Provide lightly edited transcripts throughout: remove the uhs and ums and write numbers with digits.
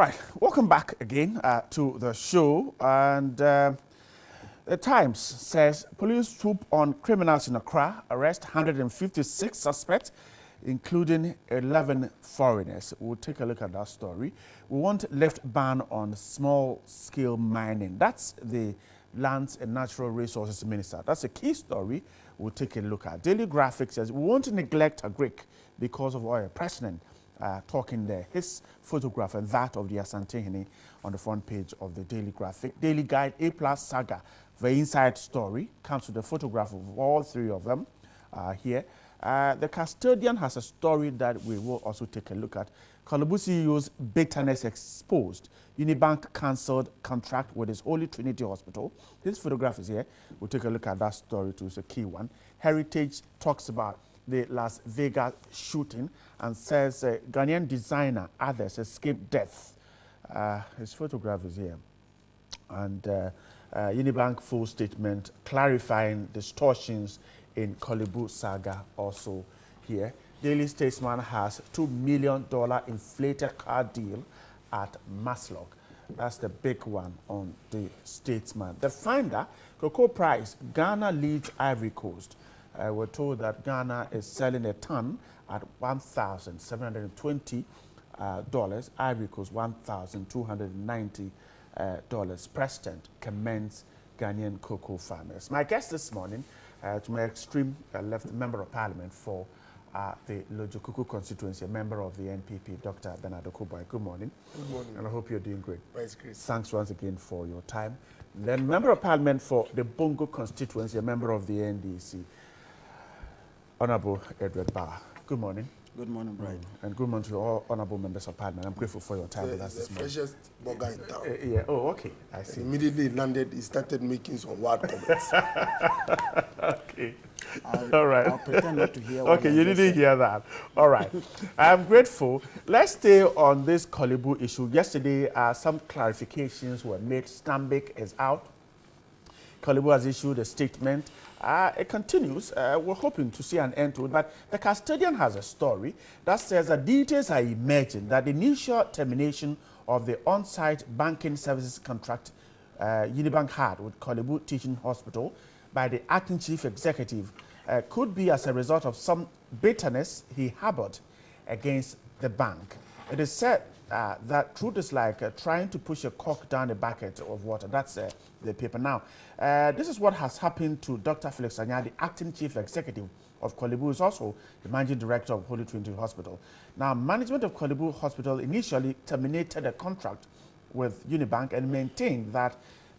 right, welcome back again to the show. And the Times says police swoop on criminals in Accra, arrest 156 suspects, including 11 foreigners. We'll take a look at that story. We want lift ban on small-scale mining. That's the Lands and Natural Resources Minister. That's a key story we'll take a look at. Daily Graphic says we won't neglect a Greek because of oil. President talking there. His photograph and that of the Asante on the front page of the Daily Graphic. Daily Guide A+ saga. The inside story comes with a photograph of all three of them here. The Custodian has a story that we will also take a look at. Korle-Bu CEO's bitterness exposed. Unibank cancelled contract with his Holy Trinity Hospital. This photograph is here. We'll take a look at that story too. It's a key one. Heritage talks about the Las Vegas shooting and says Ghanaian designer, others escaped death. His photograph is here. And Unibank full statement clarifying distortions in Korle-Bu saga also here. Daily Statesman has $2 million inflated car deal at Maslock. That's the big one on the Statesman. The Finder, cocoa price, Ghana leads Ivory Coast. We're told that Ghana is selling a ton at $1,720. Ivory Coast, $1,290. President commends Ghanaian cocoa farmers. My guest this morning, to my extreme left, member of parliament for the Lojokuku constituency, a member of the NPP, Dr. Bernardo Kubai. Good morning. Good morning. And I hope you're doing great. That's great. Thanks once again for your time. Then member of parliament for the Bongo constituency, a member of the NDC, Honorable Edward Barr. Good morning. Good morning, Brian. And good morning to all honorable members of parliament. I'm grateful for your time with us this morning. It's the freshest burger in town. Yeah. Oh, okay. I see. Immediately he landed, he started making some wild comments. Okay. All right. I'll pretend not to hear. Okay, you didn't hear that. All right. I'm grateful. Let's stay on this Korle-Bu issue. Yesterday, some clarifications were made. Stanbic is out. Korle-Bu has issued a statement. It continues. We're hoping to see an end to it. But the Custodian has a story that says that details are emerging that the initial termination of the on-site banking services contract Unibank had with Korle-Bu Teaching Hospital by the acting chief executive could be as a result of some bitterness he harbored against the bank. It is said that truth is like trying to push a cork down a bucket of water. That's the paper. Now, this is what has happened to Dr. Felix Anya, the acting chief executive of Korle-Bu, is also the managing director of Holy Trinity Hospital. Now, management of Korle-Bu Hospital initially terminated a contract with Unibank and maintained that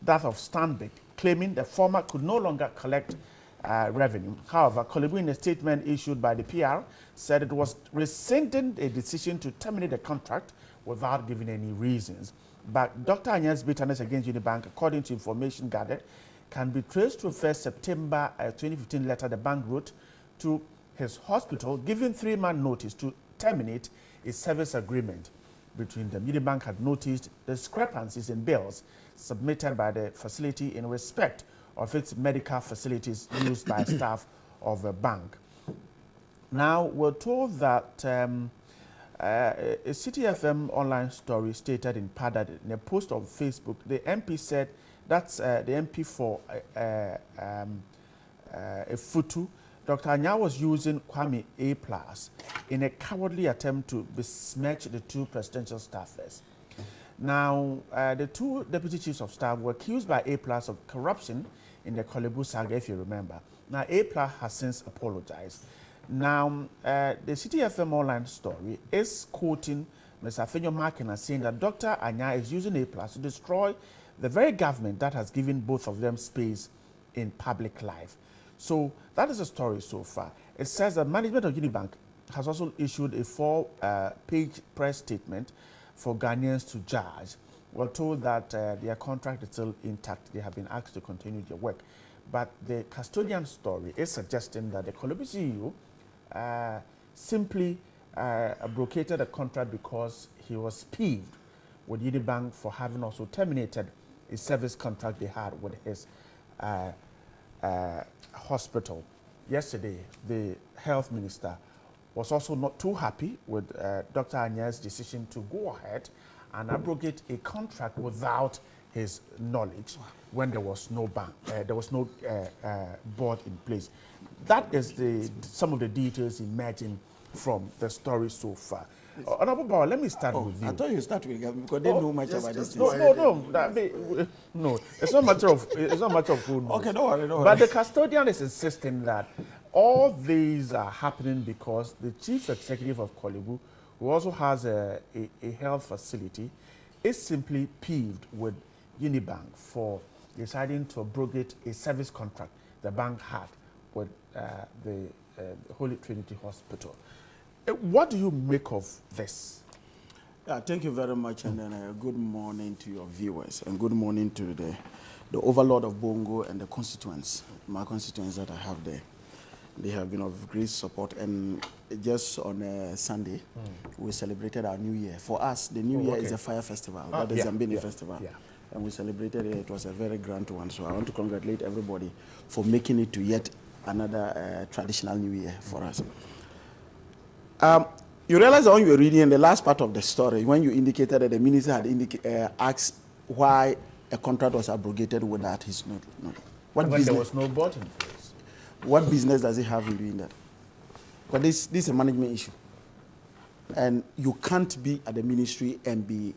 of Stanbic, claiming the former could no longer collect revenue. However, Korle-Bu, in a statement issued by the PR, said it was rescinding a decision to terminate the contract without giving any reasons. But Dr. Anya's bitterness against Unibank, according to information gathered, can be traced to a 1st September 2015 letter the bank wrote to his hospital, giving 3-month notice to terminate a service agreement between them. Unibank had noticed discrepancies in bills submitted by the facility in respect of its medical facilities used by staff of the bank. Now, we're told that a CTFM online story stated in part that in a post on Facebook, the MP said, that's the MP for Futu, Dr. Anya was using Kwame A+ in a cowardly attempt to besmirch the two presidential staffers. Now, the two deputy chiefs of staff were accused by A+ of corruption in the Korle-Bu saga, if you remember. Now, A+ has since apologized. Now, the CTFM online story is quoting Mr. Afenyo Makina saying that Dr. Anya is using A+ to destroy the very government that has given both of them space in public life. So that is the story so far. It says that management of Unibank has also issued a 4-page press statement for Ghanaians to judge. We're told that their contract is still intact. They have been asked to continue their work. But the Custodian story is suggesting that the Korle-Bu CEO simply brokered a contract because he was peeved with Unibank for having also terminated a service contract they had with his hospital. Yesterday, the health minister was also not too happy with Dr. Anya's decision to go ahead and abrogate a contract without his knowledge when there was no bank, there was no board in place. That is some of the details emerging from the story so far. Honorable Bauer, let me start with you. I thought you start with them because they know much about this. No, it's not matter of who knows. Okay, don't worry. But the custodian is insisting that all these are happening because the chief executive of Korle-Bu, who also has a health facility, is simply peeved with Unibank for deciding to abrogate a service contract the bank had with the Holy Trinity Hospital. What do you make of this? Thank you very much, and then good morning to your viewers, and good morning to the overlord of Bongo and the constituents, my constituents that I have there. They have been of great support, and just on Sunday, we celebrated our New Year. For us, the New Year is a fire festival, that is Zambini festival. Yeah. And we celebrated it. It was a very grand one, so I want to congratulate everybody for making it to yet another traditional New Year for us. You realize that when you were reading the last part of the story, when you indicated that the minister had asked why a contract was abrogated without his knowledge. When there was no board in place. What business does he have in doing that? But this is a management issue. And you can't be at the ministry and be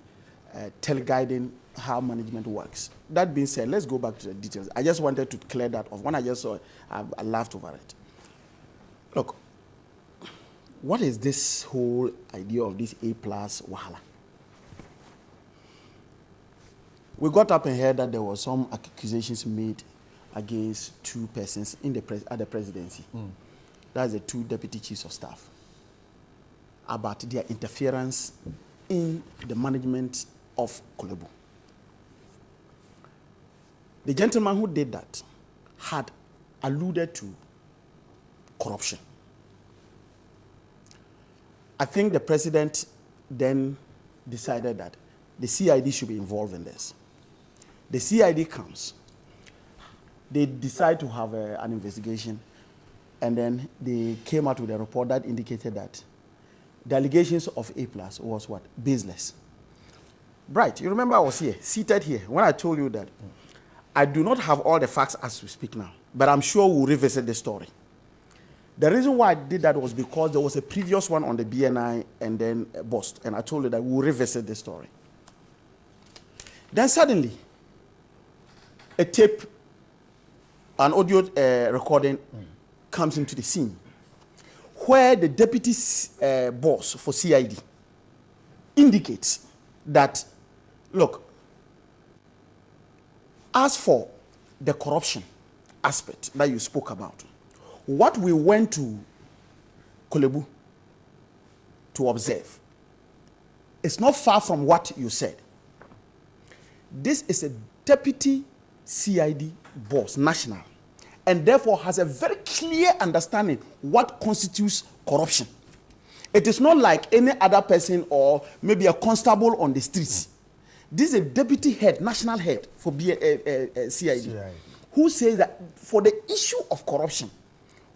teleguiding how management works. That being said, let's go back to the details. I just wanted to clear that off. When I just saw it, I laughed over it. Look, what is this whole idea of this A+ wahala? We got up and heard that there were some accusations made against two persons at the presidency. That's the two deputy chiefs of staff, about their interference in the management of Korle-Bu. The gentleman who did that had alluded to corruption. I think the president then decided that the CID should be involved in this. The CID comes. They decide to have an investigation, and then they came out with a report that indicated that the allegations of A+ was what? Baseless. Right, you remember I was here, seated here, when I told you that I do not have all the facts as we speak now, but I'm sure we'll revisit the story. The reason why I did that was because there was a previous one on the BNI and then bust, and I told you that we'll revisit the story. Then suddenly, a tape, an audio recording comes into the scene where the deputy boss for CID indicates that, look, as for the corruption aspect that you spoke about, what we went to Korle-Bu to observe is not far from what you said. This is a deputy CID boss, national, and therefore has a very clear understanding what constitutes corruption. It is not like any other person or maybe a constable on the streets. This is a deputy head, national head for CID, who says that for the issue of corruption,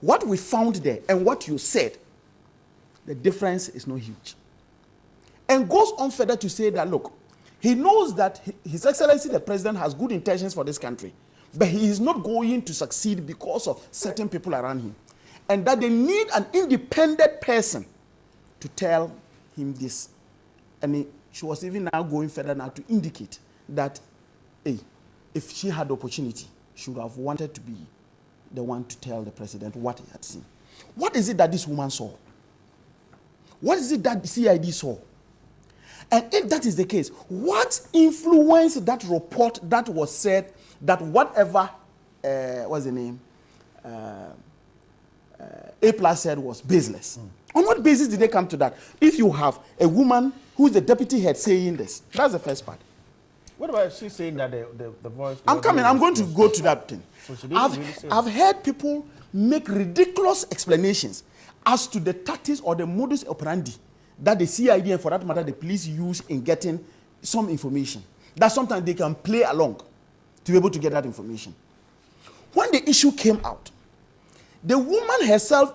what we found there and what you said, the difference is not huge. And goes on further to say that, look, he knows that His Excellency the President has good intentions for this country, but he is not going to succeed because of certain people around him. And that they need an independent person to tell him this. And she was even now going further now to indicate that, hey, if she had the opportunity, she would have wanted to be the one to tell the president what he had seen. What is it that this woman saw? What is it that the CID saw? And if that is the case, what influenced that report that was said that whatever, what's the name, A+ said was baseless? On what basis did they come to that? If you have a woman who's the deputy head saying this, that's the first part. What about she saying that the voice... I'm going to go to that thing. So I've heard people make ridiculous explanations as to the tactics or the modus operandi that the CID and, for that matter, the police use in getting some information. That sometimes they can play along to be able to get that information. When the issue came out, the woman herself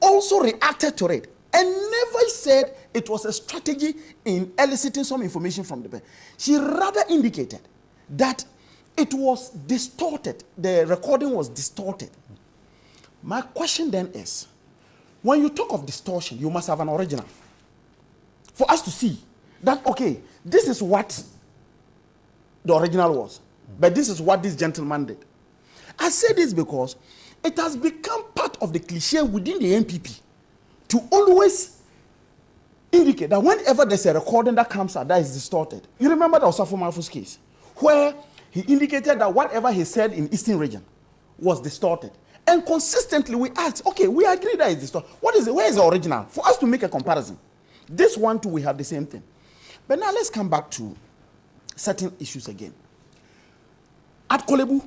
also reacted to it and never voice said it was a strategy in eliciting some information from the bank. She rather indicated that it was distorted. The recording was distorted. My question then is, when you talk of distortion, you must have an original. For us to see that, okay, this is what the original was, but this is what this gentleman did. I say this because it has become part of the cliche within the NPP to always indicate that whenever there's a recording that comes out that is distorted. You remember the Osafo Mafu's case, where he indicated that whatever he said in Eastern region was distorted. And consistently we asked, okay, we agree that it's distorted. What is it? Where is the original? For us to make a comparison. This one too, we have the same thing. But now let's come back to certain issues again. At Korle-Bu,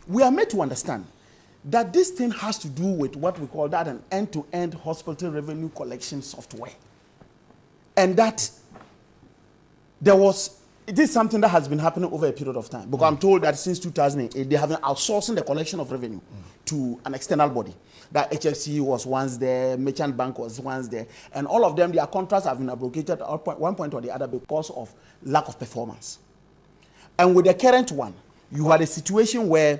we are made to understand that this thing has to do with what we call that an end-to-end hospital revenue collection software. And that it is something that has been happening over a period of time. Because I'm told that since 2008, they have been outsourcing the collection of revenue to an external body. That HFC was once there, Merchant Bank was once there, and all of them, their contracts have been abrogated at one point or the other because of lack of performance. And with the current one, you had a situation where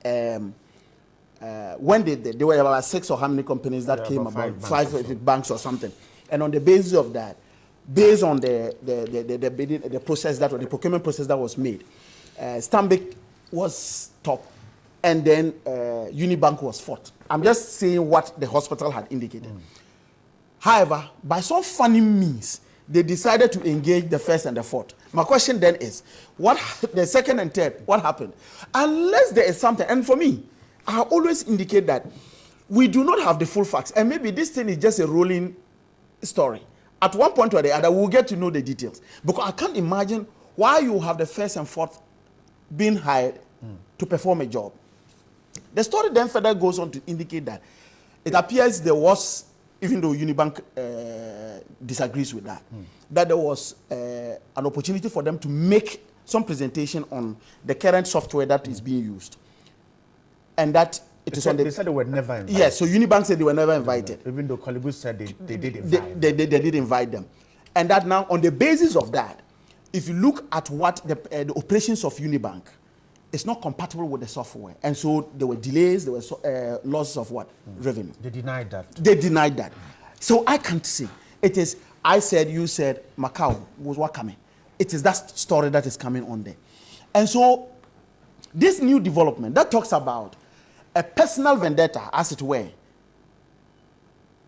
when there were about 6 or how many companies that came about, five banks or something. And on the basis of that, based on the process that, or the procurement process that was made, Stanbic was top, and then Unibank was fourth. I'm just saying what the hospital had indicated. However, by some funny means, they decided to engage the first and the fourth. My question then is, what the second and third, what happened? Unless there is something, and for me, I always indicate that we do not have the full facts, and maybe this thing is just a rolling story. At one point or the other, we'll get to know the details. Because I can't imagine why you have the first and fourth being hired to perform a job. The story then further goes on to indicate that it appears there was, even though Unibank disagrees with that, that there was an opportunity for them to make some presentation on the current software that is being used. And that it is on the... They said they were never invited. Yes, so Unibank said they were never invited. Even though Korle-Bu said they did invite them. They did invite them. And that now, on the basis of that, if you look at what the operations of Unibank, it's not compatible with the software. And so there were delays, there were losses of what? Revenue. They denied that. They denied that. So I can't say. It is, I said, you said, Macau was what coming. It is that story that is coming on there. And so this new development that talks about a personal vendetta, as it were,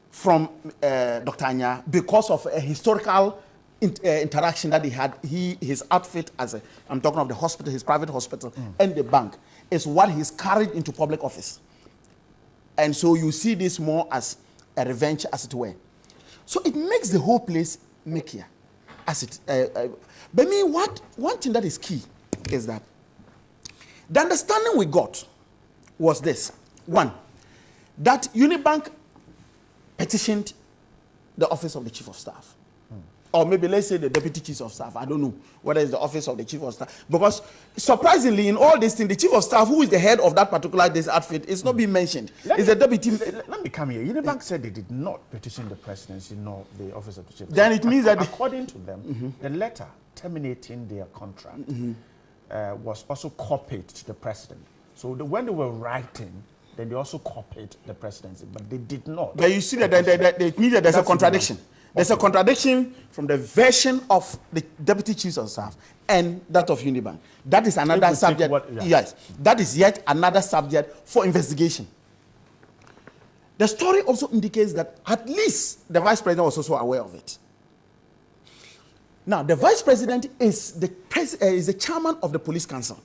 from Dr. Anya because of a historical interaction that he had, his outfit as I'm talking of the hospital, his private hospital, and the bank, is what he's carried into public office. And so you see this more as a revenge, as it were. So it makes the whole place murkier, as it. But me, one thing that is key is that the understanding we got was this: one, that Unibank petitioned the office of the chief of staff. Or maybe let's say the deputy chief of staff. I don't know whether it's the office of the chief of staff. Because surprisingly, in all these things, the chief of staff, who is the head of that particular outfit, is not being mentioned. It's the deputy. Let me come here. Unibank said they did not petition the presidency nor the office of the chief of staff. Then it means that... According to them, the letter terminating their contract was also copied to the president. So when they were writing, then they also copied the presidency, but they did not. But you see that it means that there's a contradiction. There's a contradiction from the version of the deputy chief of staff and that of Unibank. That is another subject. Yes, that is yet another subject for investigation. The story also indicates that at least the vice president was also aware of it. Now, the vice president is the chairman of the police council.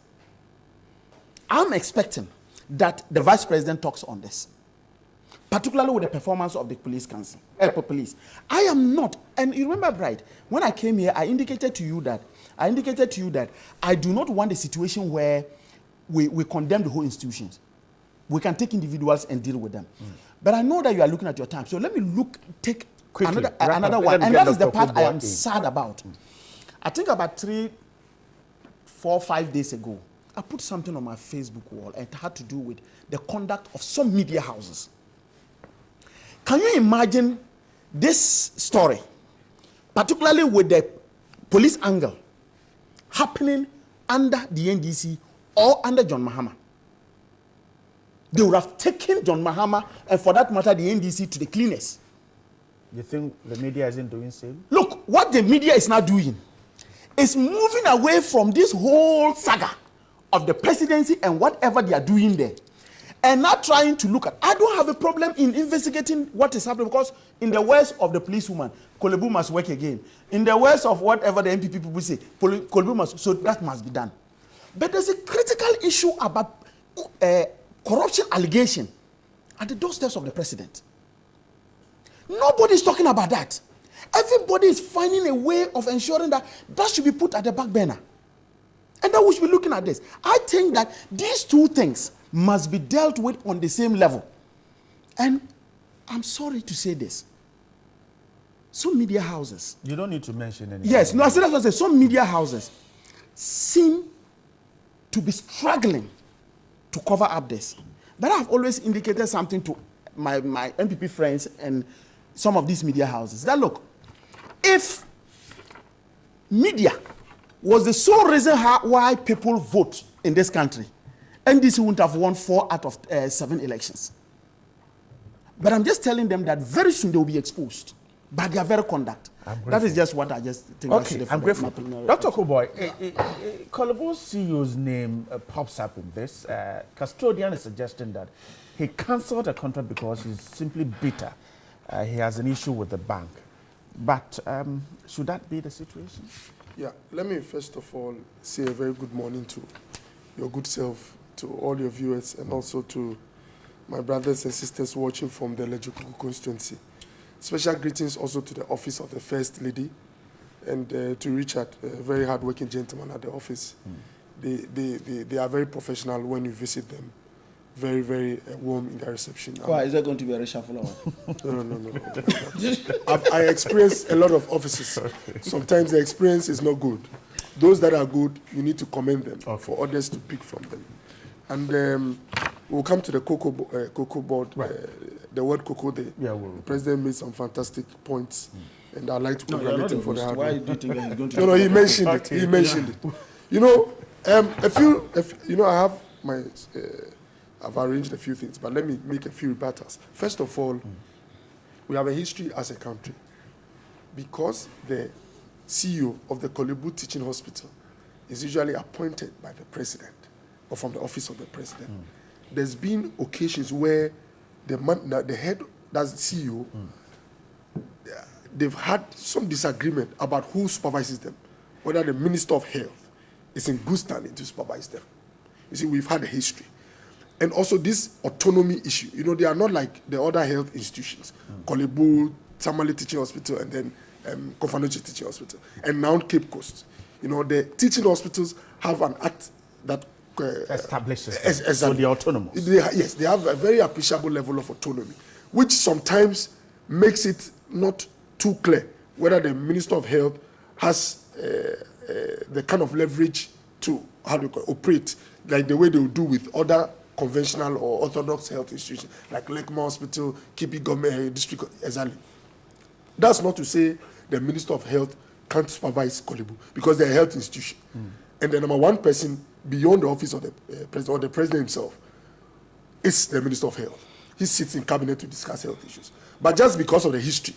I'm expecting that the vice president talks on this, particularly with the performance of the police council, police. I am not, and you remember, Bright, when I came here, I indicated to you that I do not want a situation where we condemn the whole institutions. We can take individuals and deal with them. But I know that you are looking at your time, so let me take quickly another one, and that is the part I am sad about. I think about 3, 4, 5 days ago, I put something on my Facebook wall, and it had to do with the conduct of some media houses. Can you imagine this story, particularly with the police angle happening under the NDC or under John Mahama, they would have taken John Mahama and, for that matter, the NDC to the cleaners. You think the media isn't doing the same? Look, what the media is now doing is moving away from this whole saga of the presidency and whatever they are doing there, and not trying to look at. I don't have a problem in investigating what is happening, because in the words of the policewoman, Korle-Bu must work again. In the words of whatever the MPP people say, Korle-Bu must, so that must be done. But there's a critical issue about corruption allegation at the doorsteps of the president. Nobody is talking about that. Everybody is finding a way of ensuring that that should be put at the back burner. And that we should be looking at this. I think that these two things must be dealt with on the same level. And I'm sorry to say this. Some media houses. You don't need to mention anything. Yes, no, I said that's what I said. Some media houses seem to be struggling to cover up this. But I've always indicated something to my MPP friends and some of these media houses. That look, if media was the sole reason why people vote in this country, NDC wouldn't have won 4 out of 7 elections. But I'm just telling them that very soon they will be exposed by their very conduct. That is just what I just think. Okay, I'm grateful. Dr. Koboy, Korle-Bu's CEO's name pops up in this. Custodian is suggesting that he cancelled a contract because he's simply bitter. He has an issue with the bank. But should that be the situation? Yeah, let me first of all say a very good morning to your good self, to all your viewers, and also to my brothers and sisters watching from the Lejukuku constituency. Special greetings also to the office of the First Lady and to Richard, a very hard-working gentleman at the office. They are very professional when you visit them. Very, very warm in their reception. Why is there going to be a reshuffle? No. I experience a lot of offices. Sometimes the experience is not good. Those that are good, you need to commend them for others to pick from them. And we'll come to the cocoa board, right. The word cocoa. The president made some fantastic points, and I'd like to congratulate him for that. Why do you think he's going to? No, he mentioned it. He mentioned it. You know, I have my. I've arranged a few things, but let me make a few rebuttals. First of all, we have a history as a country. Because the CEO of the Korle-Bu Teaching Hospital is usually appointed by the president or from the office of the president. There's been occasions where the head, that's the CEO, they've had some disagreement about who supervises them, whether the Minister of Health is in good standing to supervise them. You see, we've had a history. And also this autonomy issue. You know, they are not like the other health institutions. Korle-Bu, Tamale Teaching Hospital, and then Kofanoche Teaching Hospital. And now Cape Coast. You know, the teaching hospitals have an act that establishes them. So they're autonomous. Yes, they have a very appreciable level of autonomy, which sometimes makes it not too clear whether the Minister of Health has the kind of leverage to, operate like the way they would do with other conventional or orthodox health institutions like Lekma Hospital, Kipi Government District, exactly. That's not to say the Minister of Health can't supervise Korle-Bu because they're a health institution. And the number one person beyond the office of the president or the president himself is the Minister of Health. He sits in cabinet to discuss health issues. But just because of the history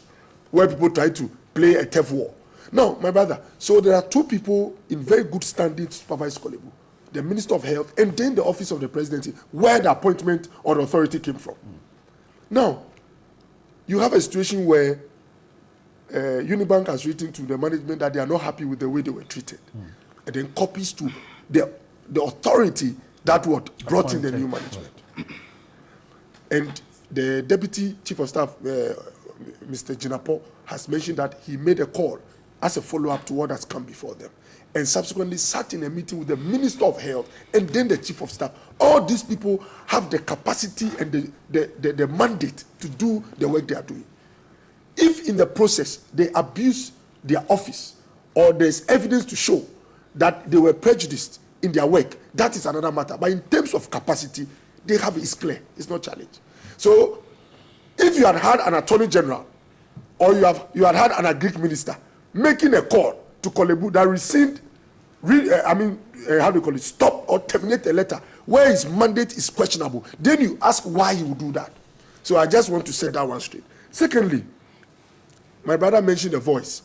where people try to play a turf war. Now, my brother, so there are two people in very good standing to supervise Korle-Bu. The Minister of Health, and then the office of the presidency, where the appointment or the authority came from. Now, you have a situation where Unibank has written to the management that they are not happy with the way they were treated. And then copies to the authority that brought in the new management. And the Deputy Chief of Staff, Mr. Jinapo, has mentioned that he made a call as a follow-up to what has come before them, and subsequently sat in a meeting with the Minister of Health and then the Chief of Staff. All these people have the capacity and the mandate to do the work they are doing. If in the process they abuse their office or there's evidence to show that they were prejudiced in their work, that is another matter. But in terms of capacity, it's clear. It's not challenged. So if you had an Attorney General or you had an agric minister making a call to Korle-Bu that rescind, how do you call it, stop or terminate a letter where his mandate is questionable, then you ask why he would do that. So I just want to set that one straight. Secondly, my brother mentioned a voice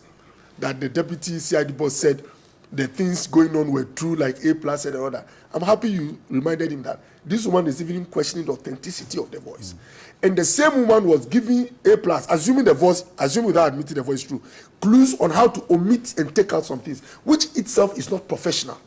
that the deputy CID boss said the things going on were true, like A+ and all that. I'm happy you reminded him that this woman is even questioning the authenticity of the voice. And the same woman was giving A+, assuming without admitting the voice is true, clues on how to omit and take out some things, which itself is not professional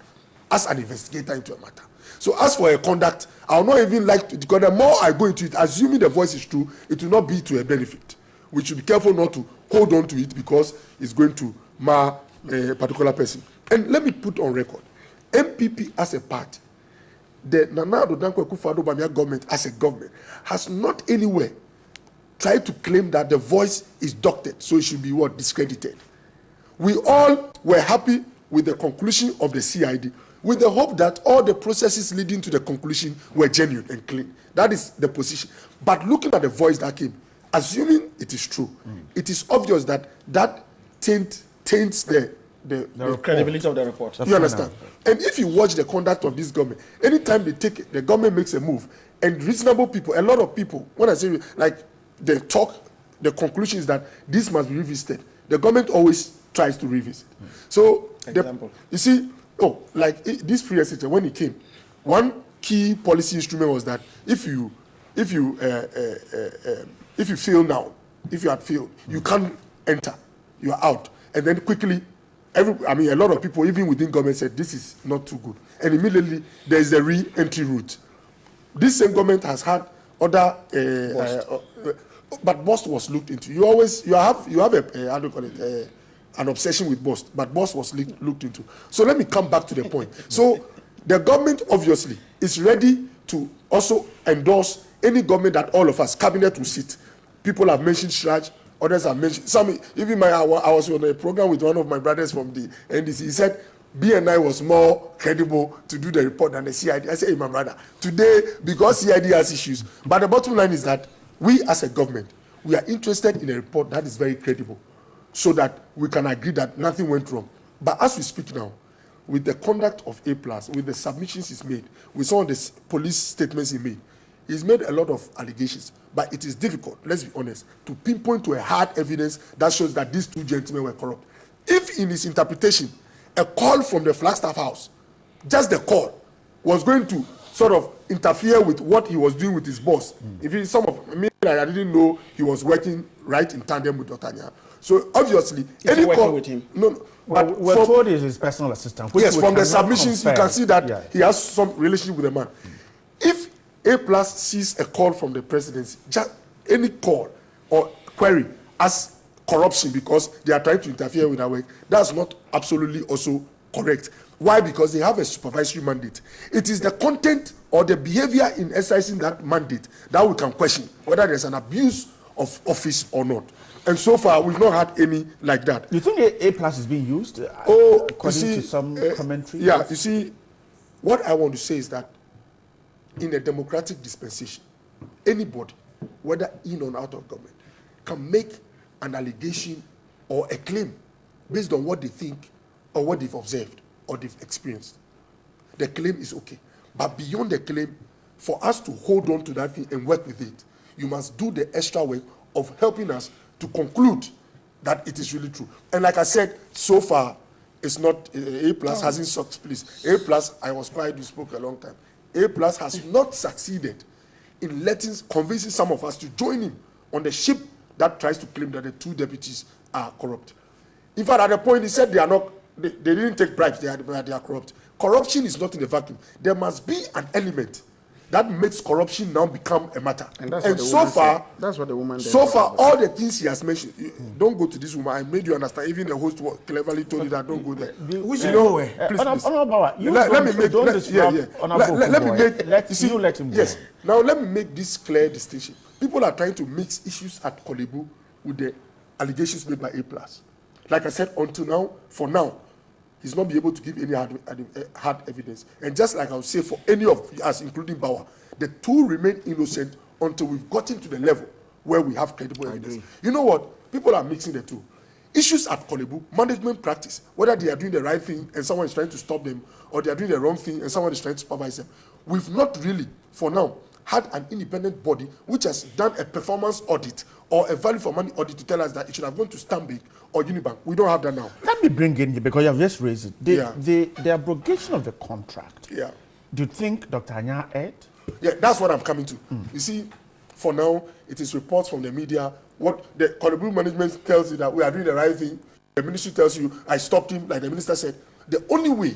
as an investigator into a matter. So as for her conduct, I will not even like to, because the more I go into it, assuming the voice is true, it will not be to her benefit. We should be careful not to hold on to it because it's going to mar a particular person. And let me put on record, MPP as a party, the Nana Addo Dankwa Akufo-Addo Bawumia government as a government has not anywhere tried to claim that the voice is doctored, so it should be what? Discredited. We all were happy with the conclusion of the CID, with the hope that all the processes leading to the conclusion were genuine and clean. That is the position. But looking at the voice that came, assuming it is true, it is obvious that taints the credibility of the report. You understand? And if you watch the conduct of this government, anytime the government makes a move, and reasonable people, a lot of people, when I say like the conclusion is that this must be revisited, the government always tries to revisit. So, you see, this free exchequer, when it came, one key policy instrument was that if you fail now, if you had failed, you can't enter, you are out, and then quickly. A lot of people, even within government, said this is not too good. And immediately, there is a re-entry route. This same government has had other... but BOST was looked into. You have an obsession with BOST, but BOST was looked into. So let me come back to the point. So the government, obviously, is ready to also endorse any government that all of us, cabinet will sit. People have mentioned Shraj. Others have mentioned some. Even I was on a program with one of my brothers from the NDC. He said BNI was more credible to do the report than the CID. I said, hey, my brother, today because CID has issues. But the bottom line is that we, as a government, we are interested in a report that is very credible, so that we can agree that nothing went wrong. But as we speak now, with the conduct of A+, with the submissions he's made, with some of the police statements he made, he's made a lot of allegations. But it is difficult, let's be honest, to pinpoint to a hard evidence that shows that these two gentlemen were corrupt. If in his interpretation, a call from the Flagstaff House, just the call, was going to sort of interfere with what he was doing with his boss, I didn't know he was working right in tandem with Dr. Nya. So obviously, any call with him. No, but we're told he's his personal assistant. Yes, from the submissions, you can see that he has some relationship with the man. If A+ sees a call from the presidency, just any call or query as corruption because they are trying to interfere with our work, that's not absolutely also correct. Why? Because they have a supervisory mandate. It is the content or the behavior in exercising that mandate that we can question whether there's an abuse of office or not. And so far, we've not had any like that. You think A+ is being used according to some commentary? Yeah, you see, what I want to say is that in a democratic dispensation, anybody, whether in or out of government, can make an allegation or a claim based on what they think or what they've observed or they've experienced. The claim is okay. But beyond the claim, for us to hold on to that thing and work with it, you must do the extra work of helping us to conclude that it is really true. And like I said, so far, it's not, A+ hasn't sucked, please. A+, I was quiet, you spoke a long time. A+ has not succeeded in convincing some of us to join him on the ship that tries to claim that the two deputies are corrupt. In fact, at the point he said they didn't take bribes, they are corrupt. Corruption is not in a vacuum. There must be an element that makes corruption now become a matter. And so far, that's what the woman did. So far, all the things he has mentioned, don't go to this woman. I made you understand. Even the host cleverly told you that don't go there. We should go away. Let me make. Now let me make this clear distinction. People are trying to mix issues at Korle-Bu with the allegations made by A+. Like I said, until now, for now, he's not be able to give any hard evidence. And just like I would say for any of us, including Bauer, the two remain innocent until we've gotten to the level where we have credible evidence. You know what? People are mixing the two. Issues at Korle-Bu, management practice, whether they are doing the right thing and someone is trying to stop them, or they are doing the wrong thing and someone is trying to supervise them. We've not really, for now, had an independent body which has done a performance audit or a value for money audit to tell us that it should have gone to Stanbic or Unibank. We don't have that now. Let me bring in, because you have just raised it, the abrogation of the contract. Yeah. Do you think Dr. Anya erred? Yeah, that's what I'm coming to. You see, for now, it is reports from the media. What the Korle-Bu management tells you that we are doing the right thing. The ministry tells you, I stopped him, like the minister said. The only way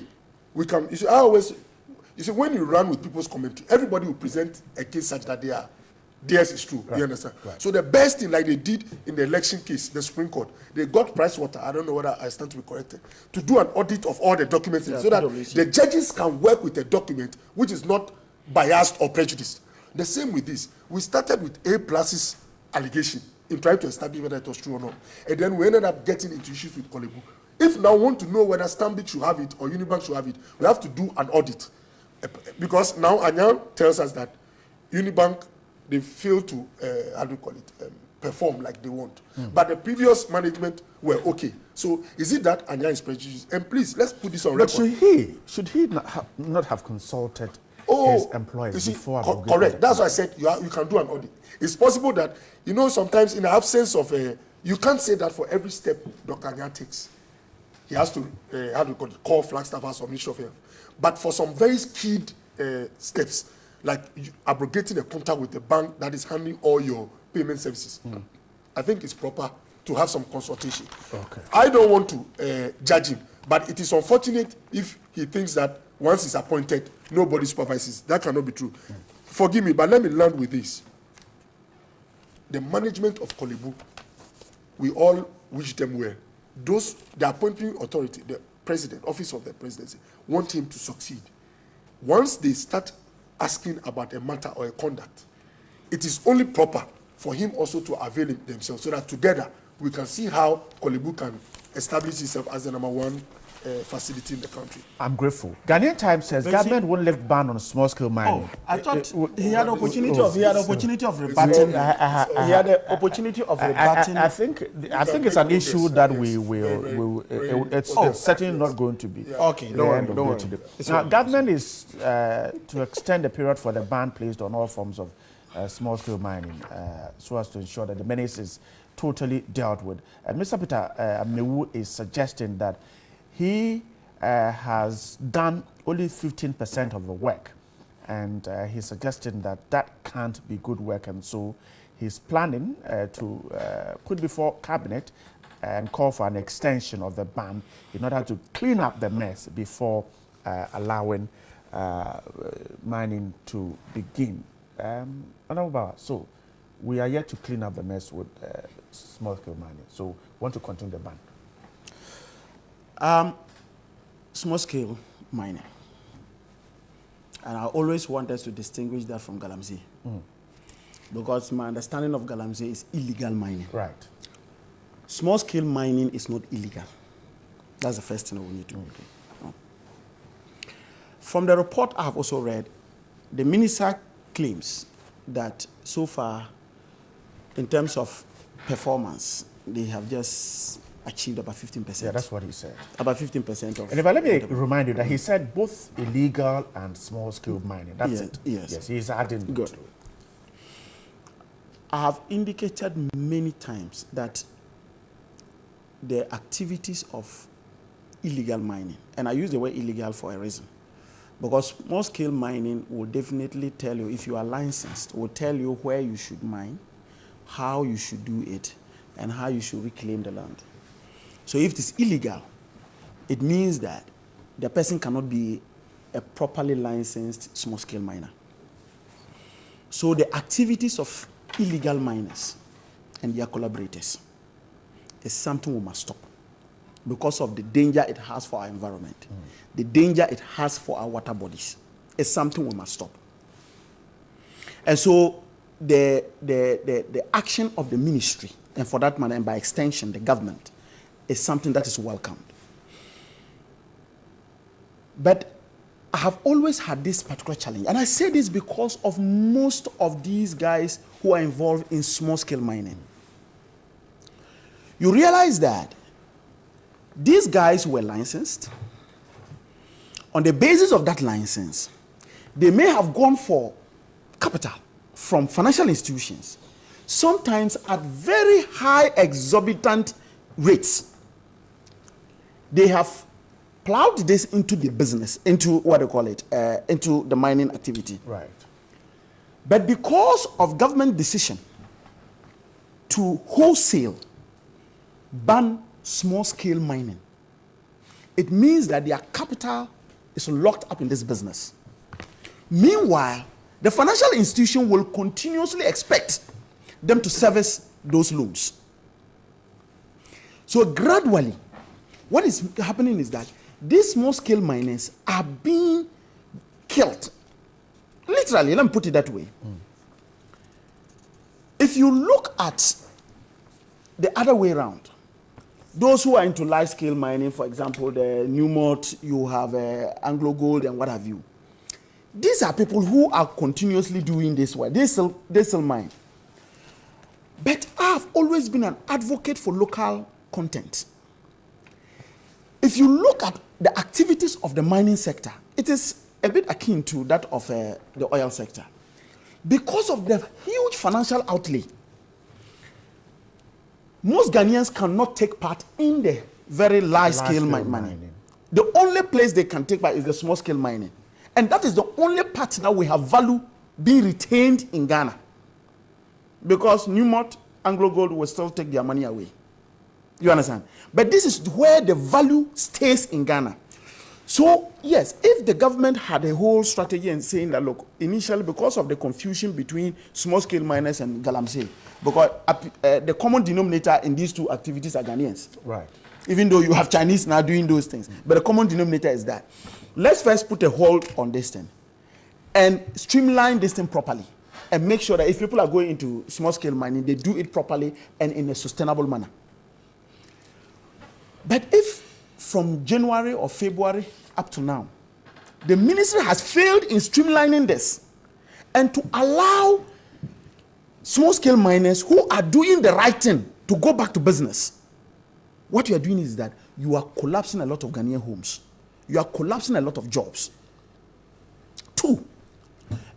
we can, you see, when you run with people's commentary, everybody will present a case such that theirs is true. You understand? Right. So the best thing, like they did in the election case, the Supreme Court, they got Pricewater, I don't know whether I stand to be corrected, to do an audit of all the documents so that the judges can work with a document which is not biased or prejudiced. The same with this. We started with A+'s allegation in trying to establish whether it was true or not. And then we ended up getting into issues with Korle-Bu. If now we want to know whether Stanbic should have it or Unibank should have it, we have to do an audit. Because now Anya tells us that Unibank, they fail to, perform like they want. But the previous management were okay. So is it that Anya is prejudiced? And please, let's put this on record. Should he not have consulted his employees before? Correct. That's why I said you can do an audit. It's possible that, sometimes in the absence of, you can't say that for every step Dr. Anya takes. He has to, call Flagstaff as Ministry of Health. But for some very keyed steps, like abrogating a contract with the bank that is handling all your payment services, I think it's proper to have some consultation. Okay. I don't want to judge him, but it is unfortunate if he thinks that once he's appointed, nobody supervises. That cannot be true. Forgive me, but let me land with this. The management of Korle-Bu, we all wish them well. The appointing authority, the president, office of the presidency, want him to succeed. Once they start asking about a matter or a conduct, it is only proper for him also to avail themselves so that together we can see how Korle-Bu can establish itself as the #1 facility in the country. I'm grateful. Ghanaian Times says government won't lift ban on small-scale mining. I thought he had opportunity of rebutting. He had the opportunity of rebutting. I think it's an issue that we will. It's certainly not going to be. Okay, don't worry. Now, government is to extend the period for the ban placed on all forms of small-scale mining, so as to ensure that the menace is totally dealt with. And Mr. Peter Amnewu is suggesting that he has done only 15% of the work, and he's suggesting that that can't be good work, and so he's planning to put before cabinet and call for an extension of the ban in order to clean up the mess before allowing mining to begin. So we are yet to clean up the mess with small-scale mining, so want to continue the ban. Small-scale mining, and I always want us to distinguish that from Galamsey, because my understanding of Galamsey is illegal mining. Right. Small-scale mining is not illegal. That's the first thing we need to do. From the report I have also read, the minister claims that so far, in terms of performance, they have just achieved about 15%. Yeah, that's what he said. About 15% of. And if I let me remind you that he said both illegal and small-scale mining. That's it. Yes. He's adding. Good. I have indicated many times that the activities of illegal mining, and I use the word illegal for a reason, because small-scale mining will definitely tell you, if you are licensed, will tell you where you should mine, how you should do it, and how you should reclaim the land. So if it is illegal, it means that the person cannot be a properly licensed small-scale miner. So the activities of illegal miners and their collaborators is something we must stop because of the danger it has for our environment, the danger it has for our water bodies. It's something we must stop. And so the action of the ministry, and for that matter, and by extension, the government, is something that is welcomed. But I have always had this particular challenge. And I say this because of most of these guys who are involved in small-scale mining. You realize that these guys were licensed. On the basis of that license, they may have gone for capital from financial institutions, sometimes at very high exorbitant rates. They have plowed this into the business, into what they call it, into the mining activity. Right. But because of government decision to wholesale ban small-scale mining, it means that their capital is locked up in this business. Meanwhile, the financial institution will continuously expect them to service those loans. So gradually, what is happening is that these small-scale miners are being killed. Literally, let me put it that way. If you look at the other way around, those who are into large-scale mining, for example, the Newmont, you have Anglo Gold and what have you. These are people who are continuously doing this work. They still mine. But I've always been an advocate for local content. If you look at the activities of the mining sector, it is a bit akin to that of the oil sector. Because of the huge financial outlay, most Ghanaians cannot take part in the very large-scale mining. The only place they can take part is the small-scale mining. And that is the only part that we have value being retained in Ghana. Because Newmont, Anglo Gold will still take their money away. You understand? But this is where the value stays in Ghana. So, yes, if the government had a whole strategy and saying that, look, initially, because of the confusion between small-scale miners and Galamsey, because the common denominator in these two activities are Ghanaians. Right. Even though you have Chinese now doing those things. But the common denominator is that. Let's first put a hold on this thing and streamline this thing properly and make sure that if people are going into small-scale mining, they do it properly and in a sustainable manner. But if from January or February up to now, the ministry has failed in streamlining this and to allow small-scale miners who are doing the right thing to go back to business, what you are doing is that you are collapsing a lot of Ghanaian homes. You are collapsing a lot of jobs. Two,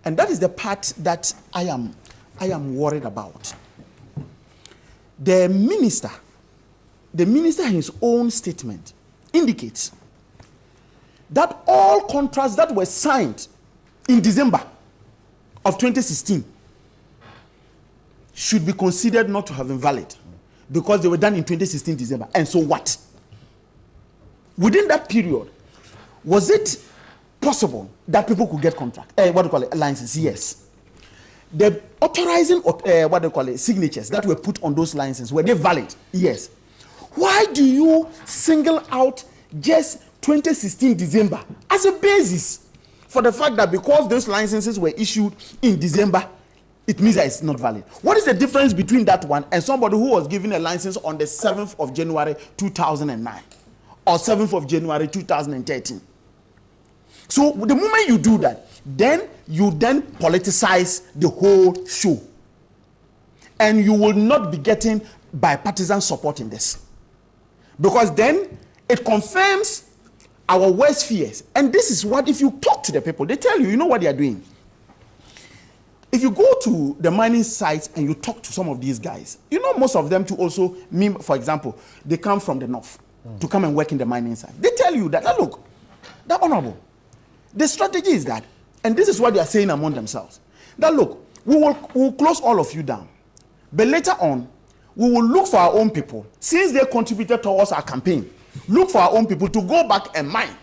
and that is the part that I am worried about. The minister in his own statement indicates that all contracts that were signed in December of 2016 should be considered not to have been valid because they were done in 2016 December. And so what? Within that period, was it possible that people could get contract? Licenses? Yes. The authorizing signatures that were put on those licenses, were they valid? Yes. Why do you single out just 2016 December as a basis for the fact that because those licenses were issued in December, it means that it's not valid? What is the difference between that one and somebody who was given a license on the 7th of January 2009 or 7th of January 2013? So the moment you do that, then you politicize the whole show. And you will not be getting bipartisan support in this. Because then it confirms our worst fears. And this is what, if you talk to the people, they tell you, you know what they are doing. If you go to the mining sites and you talk to some of these guys, you know most of them to also, for example, they come from the north to come and work in the mining site. They tell you that, look, that honorable, the strategy is that, and this is what they are saying among themselves, that look, we will close all of you down. But later on, we will look for our own people. Since they contributed towards our campaign, look for our own people to go back and mine.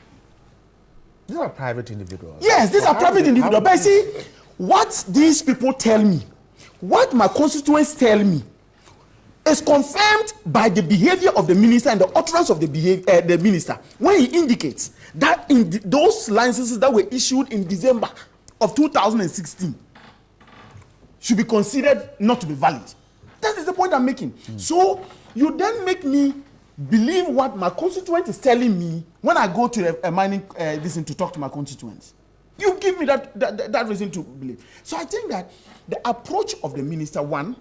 These are private individuals. Yes, these are private individuals. But see, what these people tell me, what my constituents tell me, is confirmed by the behavior of the minister and the utterance of the minister when he indicates that in those licenses that were issued in December of 2016 should be considered not to be valid. That is the point I'm making. So you then make me believe what my constituent is telling me when I go to a mining listen to talk to my constituents. You give me that reason to believe. So I think that the approach of the minister, one,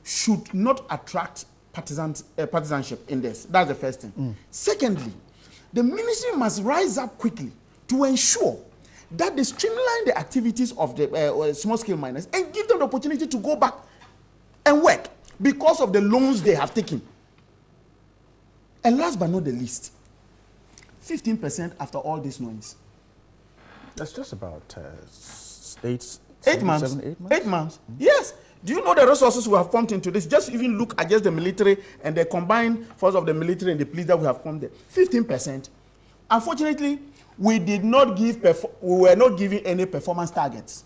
should not attract partisanship in this. That's the first thing. Secondly, the ministry must rise up quickly to ensure that they streamline the activities of the small-scale miners and give them the opportunity to go back and work because of the loans they have taken. And last but not the least, 15% after all this noise. That's just about 8 months. 8 months. Yes. Do you know the resources we have pumped into this? Just even look at just the military and the combined force of the military and the police that we have pumped there. 15%. Unfortunately, we did not give. We were not giving any performance targets,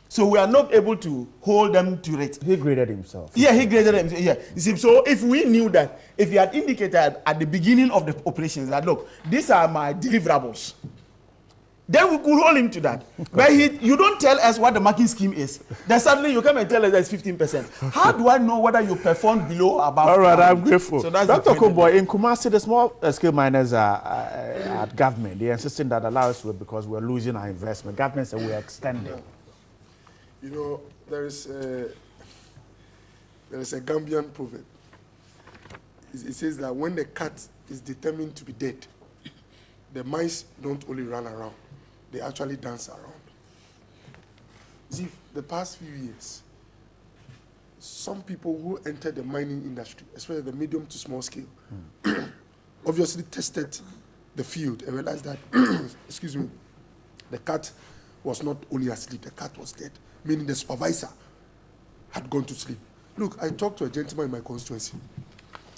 so we are not able to hold them to it. He graded himself. Yeah, he graded himself. Yeah. You see, so if we knew that, if he had indicated at the beginning of the operations that look, these are my deliverables, then we could hold him to that. But you don't tell us what the marking scheme is. Then suddenly you come and tell us that it's 15%. How do I know whether you performed below or above? All right, I'm grateful. So that's Dr. Korle-Bu, in Kumasi, the small-scale miners are at government. They're insisting that allow us to because we're losing our investment. Government said we're extending. You know, there is a Gambian proverb. It says that when the cat is determined to be dead, the mice don't only run around, they actually dance around. See, the past few years, some people who entered the mining industry, especially the medium to small scale, obviously tested the field and realized that, excuse me, the cat was not only asleep, the cat was dead, meaning the supervisor had gone to sleep. Look, I talked to a gentleman in my constituency.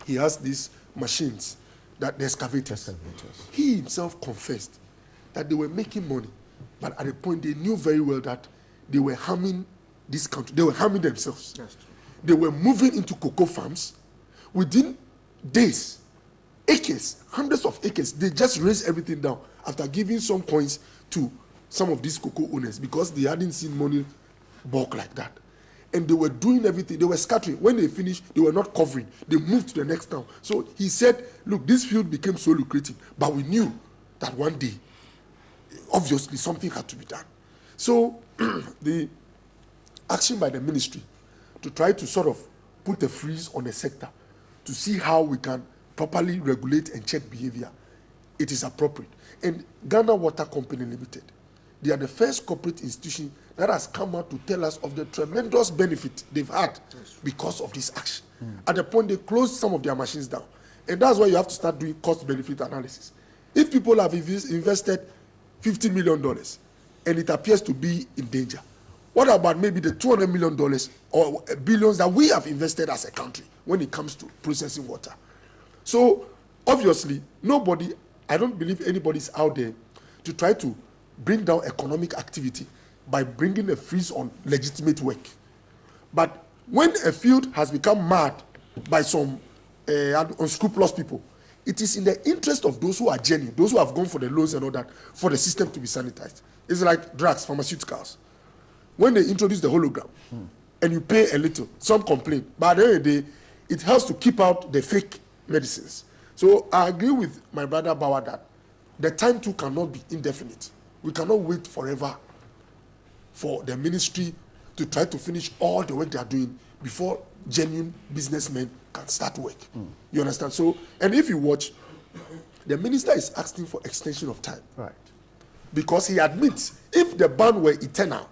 He has these machines, that the excavators. He himself confessed that they were making money, but at a point they knew very well that they were harming this country. They were harming themselves. They were moving into cocoa farms. Within days, acres, hundreds of acres, they just raised everything down after giving some coins to some of these cocoa owners because they hadn't seen money bulk like that. And they were doing everything. They were scattering. When they finished, they were not covering. They moved to the next town. So he said, look, this field became so lucrative, but we knew that one day, obviously, something had to be done. So the action by the ministry to try to sort of put a freeze on the sector to see how we can properly regulate and check behavior, it is appropriate. And Ghana Water Company Limited, they are the first corporate institution that has come out to tell us of the tremendous benefit they've had because of this action. At the point they closed some of their machines down. And that's why you have to start doing cost-benefit analysis. If people have invested $50 million and it appears to be in danger, what about maybe the $200 million or billions that we have invested as a country when it comes to processing water? So, obviously, I don't believe anybody's out there to try to bring down economic activity by bringing a freeze on legitimate work. But when a field has become mad by some unscrupulous people, it is in the interest of those who are genuine, those who have gone for the loans and all that, for the system to be sanitized. It's like drugs, pharmaceuticals. When they introduce the hologram and you pay a little, some complain, but at the end of the day, it helps to keep out the fake medicines. So I agree with my brother Bawa that the time too cannot be indefinite. We cannot wait forever for the ministry to try to finish all the work they are doing before genuine businessmen can start work. You understand? So, and if you watch, the minister is asking for extension of time. Right. Because he admits if the ban were eternal,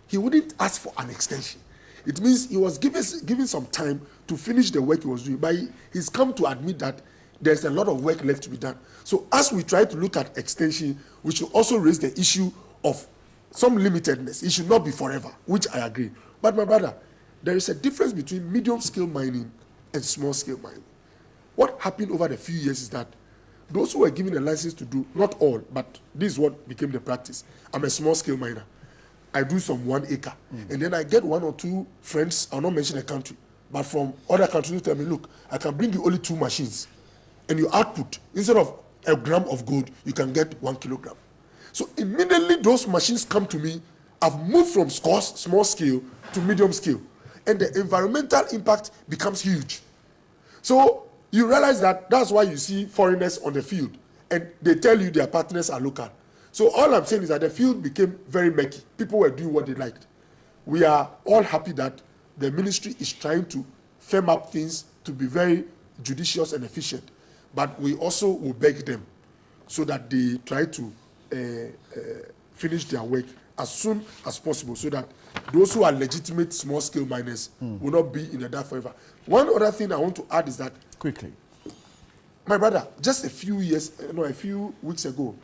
he wouldn't ask for an extension. It means he was given some time to finish the work he was doing, but he's come to admit that there's a lot of work left to be done. So as we try to look at extension, we should also raise the issue of some limitedness. It should not be forever, which I agree. But my brother, there is a difference between medium-scale mining and small-scale mining. What happened over the few years is that those who were given a license to do, not all, but this is what became the practice. I'm a small-scale miner. I do some 1 acre. And then I get 1 or 2 friends, I'll not mention a country, but from other countries who tell me, look, I can bring you only 2 machines. And your output, instead of a gram of gold, you can get 1 kilogram. So immediately those machines come to me. I've moved from small scale to medium scale. And the environmental impact becomes huge. So you realize that that's why you see foreigners on the field, and they tell you their partners are local. So all I'm saying is that the field became very murky. People were doing what they liked. We are all happy that the ministry is trying to firm up things to be very judicious and efficient. But we also will beg them so that they try to finish their work as soon as possible, so that those who are legitimate small-scale miners will not be in the dark forever. One other thing I want to add is that, quickly, my brother, just a few weeks ago,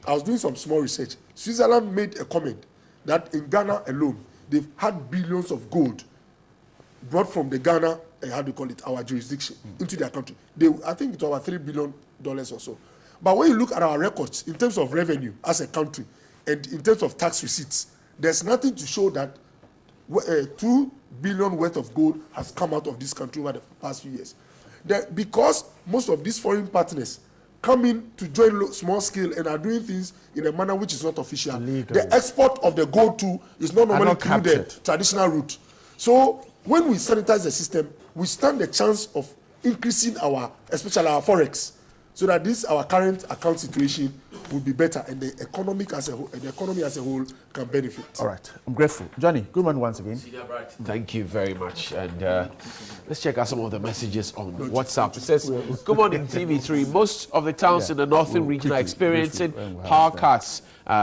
I was doing some small research. Switzerland made a comment that in Ghana alone, they've had billions of gold brought from the Ghana, our jurisdiction, into their country. I think it's over $3 billion or so. But when you look at our records in terms of revenue as a country and in terms of tax receipts, there's nothing to show that $2 billion worth of gold has come out of this country over the past few years. Because most of these foreign partners come in to join small scale and are doing things in a manner which is not official. Illegal. The export of the gold too is not normally through the traditional route. So when we sanitize the system, we stand the chance of increasing especially our forex, so that our current account situation will be better, and the economy as a whole can benefit. All right, I'm grateful. Johnny, good morning once again. Thank you very much. And let's check out some of the messages on WhatsApp. It says, good morning, TV3. Most of the towns in the northern region are experiencing power cuts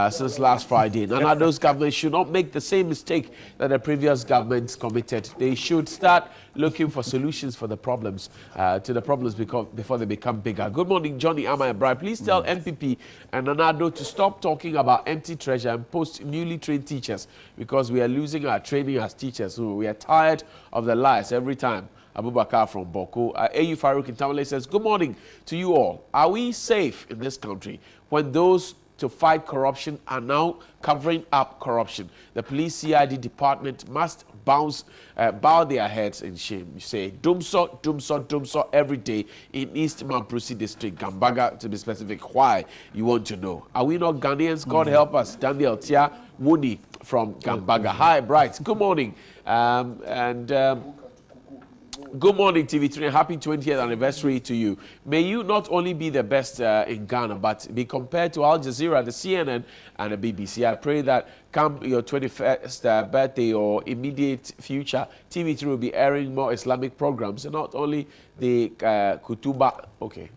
since last Friday. Nanado's government should not make the same mistake that the previous governments committed. They should start looking for solutions for the problems, before they become bigger. Good morning, Johnny Amaya Bright. Please tell NPP and Nanado to stop talking about empty treasure and post newly trained teachers, because we are losing our training as teachers. So we are tired of the lies every time. Abubakar from Boko. AU Farouk in Tamale says, good morning to you all. Are we safe in this country when those to fight corruption are now covering up corruption? The police CID department must bow their heads in shame. You say, Dumso, Dumso, Dumso every day in East Mamprusi district, Gambaga to be specific. Why? You want to know. Are we not Ghanaians? God help us. Daniel Tia Wuni from Gambaga. Hi, Bright. Good morning. Good morning, TV3. Happy 20th anniversary to you. May you not only be the best in Ghana, but be compared to Al Jazeera, the CNN, and the BBC. I pray that come your 21st birthday or immediate future, TV3 will be airing more Islamic programs, and not only the Kutuba. Okay.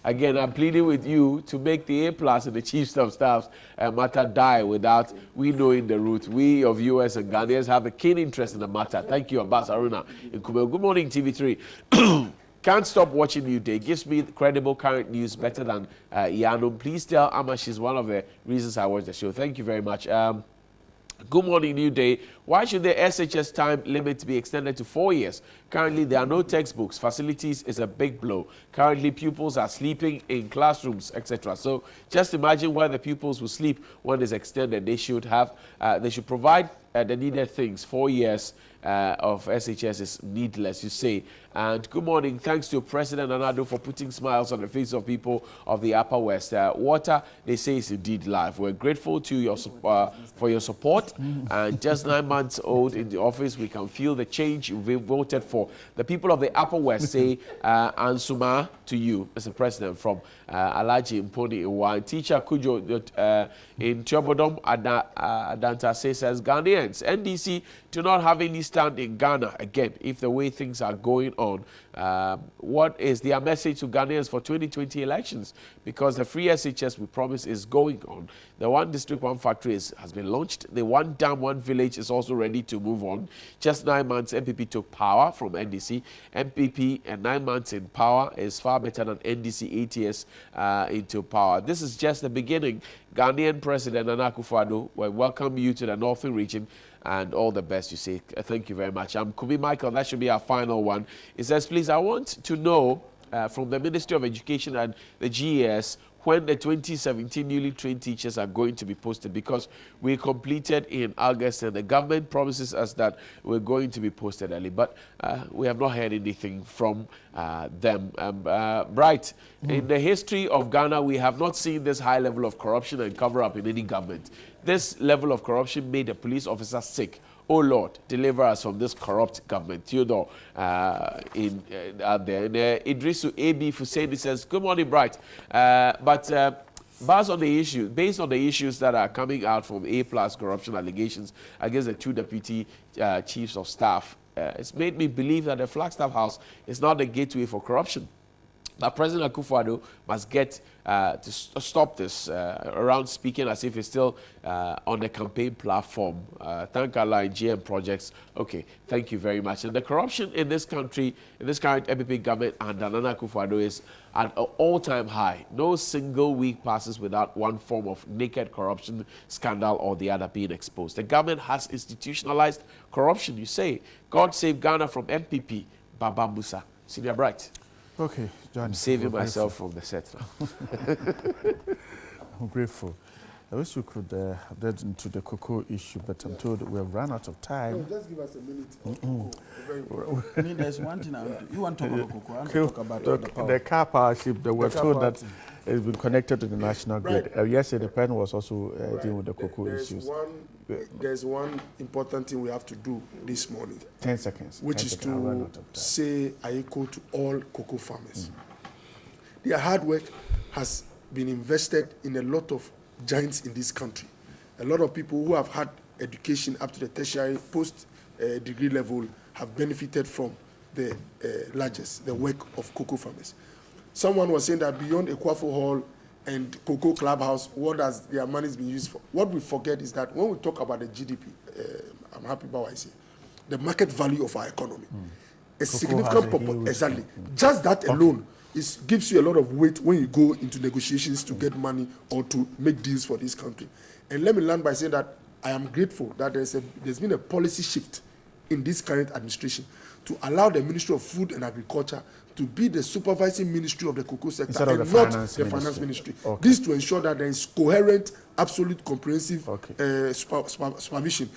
Again, I'm pleading with you to make the A+ and the Chiefs of Staffs matter die without we knowing the route. We of US and Ghanaians have a keen interest in the matter. Thank you, Abbas Aruna in Kumel. Good morning, TV3. Can't stop watching NewDay. Gives me credible current news better than Yanum. Please tell Amma she's one of the reasons I watch the show. Thank you very much. Good morning, NewDay. Why should the SHS time limit be extended to 4 years? Currently, there are no textbooks. Facilities is a big blow. Currently, pupils are sleeping in classrooms, etc. So just imagine where the pupils will sleep when it's extended. They should provide the needed things. 4 years of SHS is needless, you say. And good morning. Thanks to President Nanado for putting smiles on the face of people of the Upper West. Water, they say, is indeed life. We're grateful to your for your support. And just 9 months old in the office, we can feel the change we voted for. The people of the Upper West say, Ansuma to you, Mr. President, from Alaji Mponi Iwa. Teacher Kujo in Chobodom Adanta says, Ghanaians, NDC do not have any stand in Ghana again if the way things are going on. What is their message to Ghanaians for 2020 elections? Because the free SHS we promise is going on. The one district, one factory has been launched. The one dam, one village is also ready to move on. Just 9 months, MPP took power from NDC. MPP and 9 months in power is far better than NDC 8 years into power. This is just the beginning. Ghanaian President Nana Akufo-Addo, we welcome you to the Northern region and all the best, you say. Thank you very much. Kumi Michael, that should be our final one. It says, please, I want to know from the Ministry of Education and the GES when the 2017 newly trained teachers are going to be posted, because we completed in August and the government promises us that we're going to be posted early, but we have not heard anything from them. Bright, in the history of Ghana, we have not seen this high level of corruption and cover-up in any government. This level of corruption made a police officer sick Oh Lord, deliver us from this corrupt government. Theodore out there. And Idrisu AB Fuseni says, good morning, Bright. Based on the issues that are coming out from A+ corruption allegations against the 2 deputy chiefs of staff, it's made me believe that the Flagstaff House is not the gateway for corruption. That President Akufo-Addo must get to stop this around speaking as if he's still on the campaign platform. Thank Allah in GM projects. Okay, thank you very much. And the corruption in this country, in this current MPP government under Nana Akufo-Addo is at an all-time high. No single week passes without one form of naked corruption scandal or the other being exposed. The government has institutionalized corruption. You say, God save Ghana from MPP, Baba Musa. Senior Bright. Okay, John. I'm saving myself from the set now. I'm grateful. I wish we could get into the cocoa issue, but I'm told we have run out of time. No, just give us a minute. I mean, there's one thing you want to talk about cocoa. I want to talk about the car power ship that we're told that it's been connected to the national grid. Yesterday, the pen was also dealing with the cocoa issues. There's one important thing we have to do this morning. 10 seconds. Which is to say Aiko to all cocoa farmers. Their hard work has been invested in a lot of giants in this country. A lot of people who have had education up to the tertiary post-degree level have benefited from the largest, the work of cocoa farmers. Someone was saying that beyond Ekwafo Hall and Cocoa Clubhouse, what has their money been used for? What we forget is that when we talk about the GDP, I'm happy about what I say, the market value of our economy, a significant proportion, exactly. Just that alone gives you a lot of weight when you go into negotiations to get money or to make deals for this country. And let me land by saying that I am grateful that there's been a policy shift in this current administration to allow the Ministry of Food and Agriculture to be the supervising ministry of the cocoa sector and not the finance ministry. Okay. This to ensure that there is coherent, absolute, comprehensive supervision,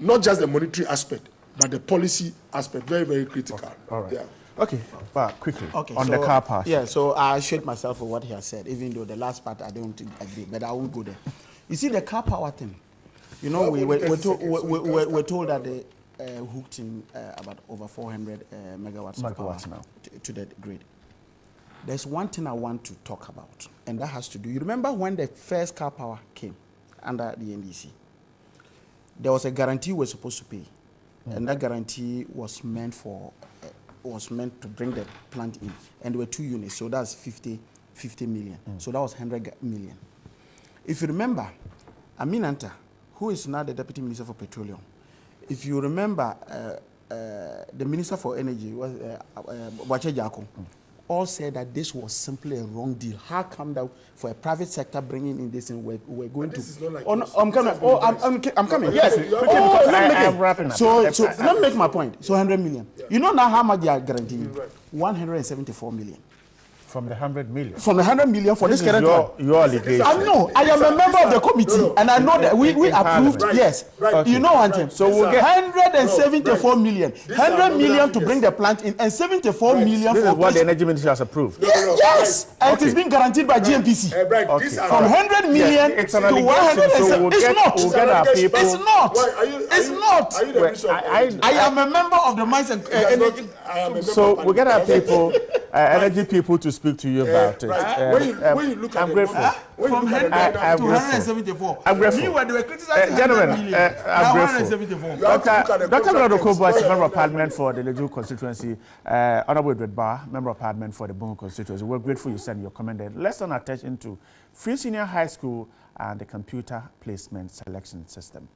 not just the monetary aspect, but the policy aspect. Very, very critical. Okay. All right. Yeah. Okay, but quickly, on the car park. Yeah, so I shake myself for what he has said, even though the last part I don't agree, but I won't go there. You see, the car power thing, you know, we're told that they hooked in about over 400 megawatts of power now to the grid. There's one thing I want to talk about, and that has to do, you remember when the first car power came under the NDC, there was a guarantee we were supposed to pay, and that guarantee was meant to bring the plant in, and there were 2 units, so that's 50 million. So that was 100 million. If you remember, Amin Anta, who is now the Deputy Minister for Petroleum, if you remember, the Minister for Energy was Wache Jako, all said that this was simply a wrong deal. How come that for a private sector bringing in this and we're going to? Is not like oh, no, I'm coming. Oh, I'm coming. Yes. I'm wrapping up. So let me make my point. So 100 million. Yeah. You know now how much they are guaranteeing? 174 million. From the 100 million? From the 100 million for this current one. Your allegation. I know. I am a member of the committee, and I know that we approved. Right. Yes. Right. Okay. You know one thing. So we'll get 174 million. 100 million to bring the plant in, and 74 million this for is what the energy ministry has approved. Yes. And it is being guaranteed by GMPC. Okay. From 100 million to 107. It's not. We'll get our people. It's not. It's not. I am a member of the Mines and Energy. So we'll get our people, energy people, to speak to you about it. When you look at I'm grateful. From 100 to 174. I'm grateful. Meanwhile, they were criticizing gentlemen, 100 million. I'm grateful. Dr. Okobo is member of parliament for the Leju constituency. Honorable Edward Barr, member of parliament for the Bungu constituency. We're grateful you sent your comment there. Let's turn our attention to Free Senior High School and the computer placement selection system.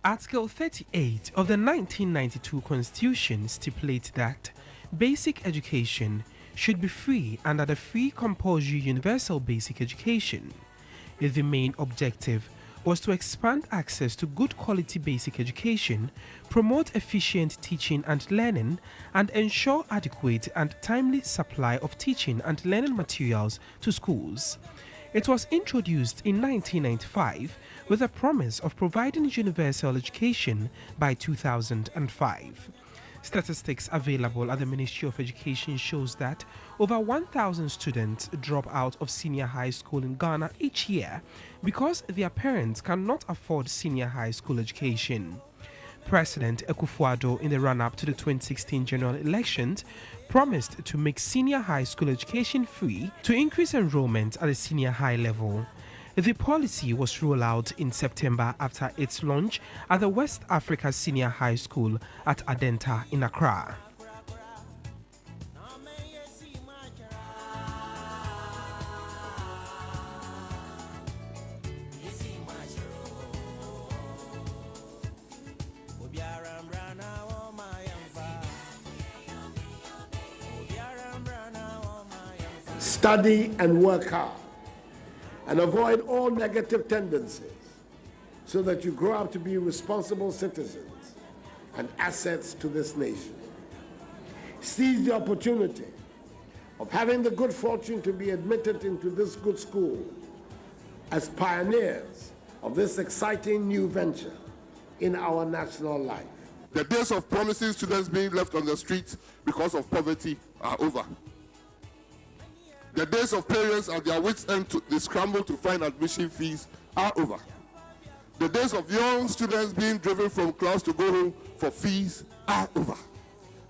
Article 38 of the 1992 Constitution stipulates that basic education should be free under the Free Compulsory Universal Basic Education. The main objective was to expand access to good quality basic education, promote efficient teaching and learning, and ensure adequate and timely supply of teaching and learning materials to schools. It was introduced in 1995 with a promise of providing universal education by 2005. Statistics available at the Ministry of Education shows that over 1,000 students drop out of senior high school in Ghana each year because their parents cannot afford senior high school education. President Akufo-Addo, in the run-up to the 2016 general elections, promised to make senior high school education free to increase enrollment at the senior high level. The policy was rolled out in September after its launch at the West Africa Senior High School at Adenta in Accra. Study and work hard, and avoid all negative tendencies so that you grow up to be responsible citizens and assets to this nation. Seize the opportunity of having the good fortune to be admitted into this good school as pioneers of this exciting new venture in our national life. The days of promising students being left on the streets because of poverty are over. The days of parents at their wits' end to scramble to find admission fees are over. The days of young students being driven from class to go home for fees are over.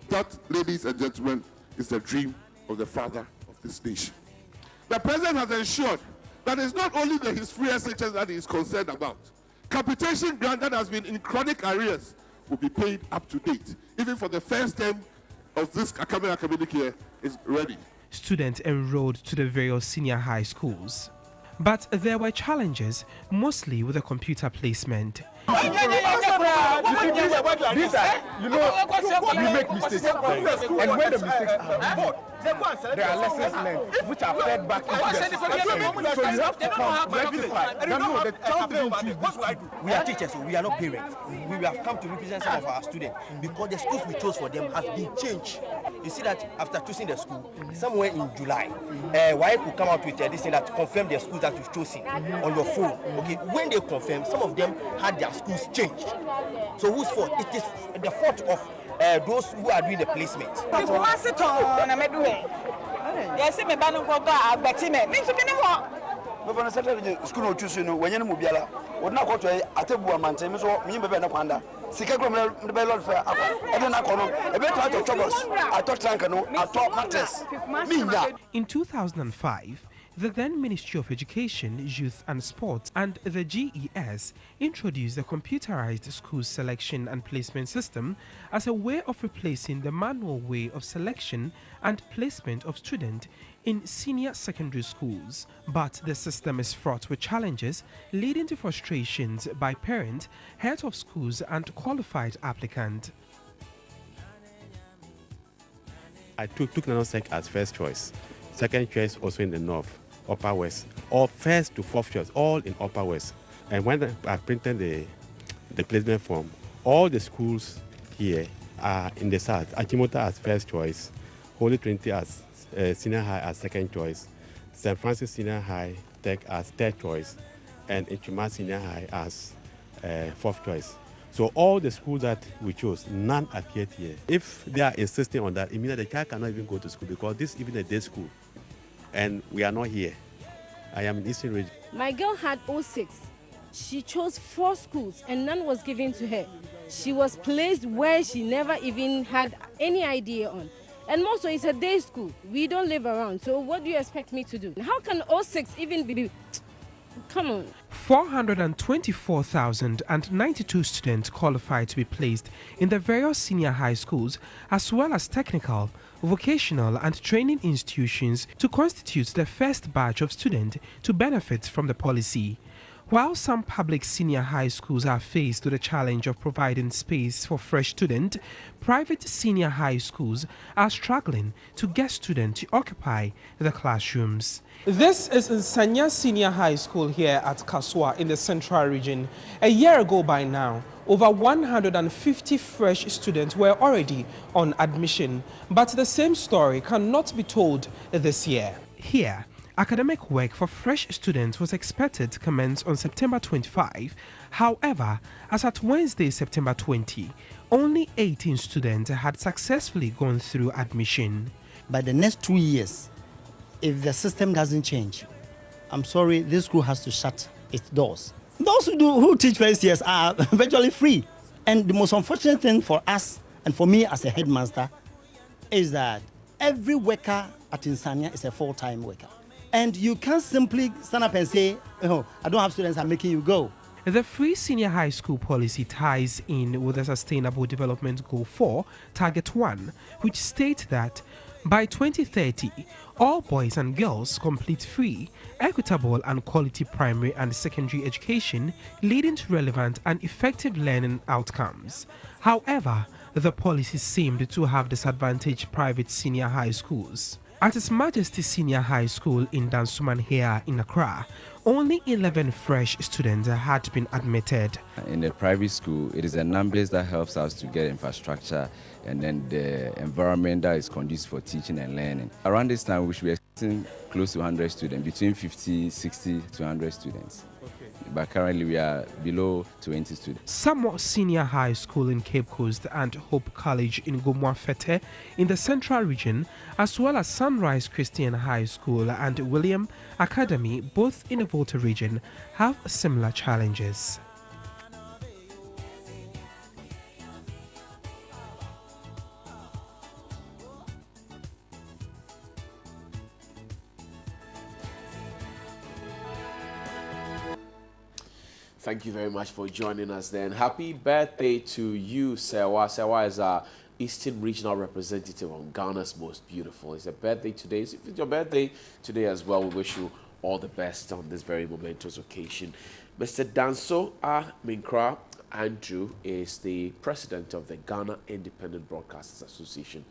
That, ladies and gentlemen, is the dream of the father of this nation. The president has ensured that it's not only the his free SHS that he is concerned about. Capitation grant that has been in chronic arrears will be paid up to date. Even for the first term of this academic year is ready. Students enrolled to the various senior high schools. But there were challenges, mostly with the computer placement. You make mistakes, and when the mistakes are there are lessons learned which are fed back into the system. So you have to come rectify. The child didn't choose this. We are teachers, so we are not parents. We have come to represent some of our students because the schools we chose for them has been changed. You see that after choosing the school, somewhere in July, YF will come out with this thing that confirm the schools that you've chosen on your phone. Okay, when they confirm, some of them had their schools changed. So whose fault? It is the fault of those who are doing the placement. In 2005, the then Ministry of Education, Youth and Sports and the GES introduced the computerized school selection and placement system as a way of replacing the manual way of selection and placement of students in senior secondary schools. But the system is fraught with challenges, leading to frustrations by parents, heads of schools and qualified applicants. I took nanosec as first choice, second choice also in the north, Upper West, or first to fourth choice, all in Upper West. And when I printed the placement form, all the schools here are in the south. Achimota as first choice, Holy Trinity as senior high as second choice, St. Francis Senior High Tech as third choice, and Inchima Senior High as fourth choice. So all the schools that we chose, none appeared here. If they are insisting on that, it means that the child cannot even go to school because this is even a day school. And we are not here. I am in Eastern Region. My girl had 06. She chose 4 schools and none was given to her. She was placed where she never even had any idea on. And also it's a day school. We don't live around. So what do you expect me to do? How can 06 even be... Come on. 424,092 students qualified to be placed in the various senior high schools as well as technical, vocational and training institutions to constitute the first batch of students to benefit from the policy. While some public senior high schools are faced with the challenge of providing space for fresh students, private senior high schools are struggling to get students to occupy the classrooms. This is Nsanya Senior High School here at Kaswa in the Central Region. A year ago by now, over 150 fresh students were already on admission, but the same story cannot be told this year. Here, Academic work for fresh students was expected to commence on September 25. However, as at Wednesday, September 20, only 18 students had successfully gone through admission. By the next 2 years, if the system doesn't change, I'm sorry, this school has to shut its doors. Those who teach first years are virtually free. And the most unfortunate thing for us and for me as a headmaster is that every worker at Insania is a full-time worker. And you can't simply stand up and say, oh, I don't have students, I'm making you go. The free senior high school policy ties in with the Sustainable Development Goal 4, Target 1, which states that by 2030, all boys and girls complete free, equitable and quality primary and secondary education, leading to relevant and effective learning outcomes. However, the policy seemed to have disadvantaged private senior high schools. At His Majesty Senior High School in Dansoman here in Accra, only 11 fresh students had been admitted. In a private school, it is the numbers that helps us to get infrastructure and then the environment that is conducive for teaching and learning. Around this time, we should be expecting close to 100 students, between 50, 60 to 100 students. But currently we are below 20 students. Samuel Senior High School in Cape Coast and Hope College in Gomwa-Fete in the Central Region, as well as Sunrise Christian High School and William Academy, both in the Volta region, have similar challenges. Thank you very much for joining us then. Happy birthday to you, Sewa. Sewa is our Eastern Regional Representative on Ghana's Most Beautiful. It's a birthday today. So if it's your birthday today as well, we wish you all the best on this very momentous occasion. Mr. Danso Minkra Andrew is the president of the Ghana Independent Broadcasters Association.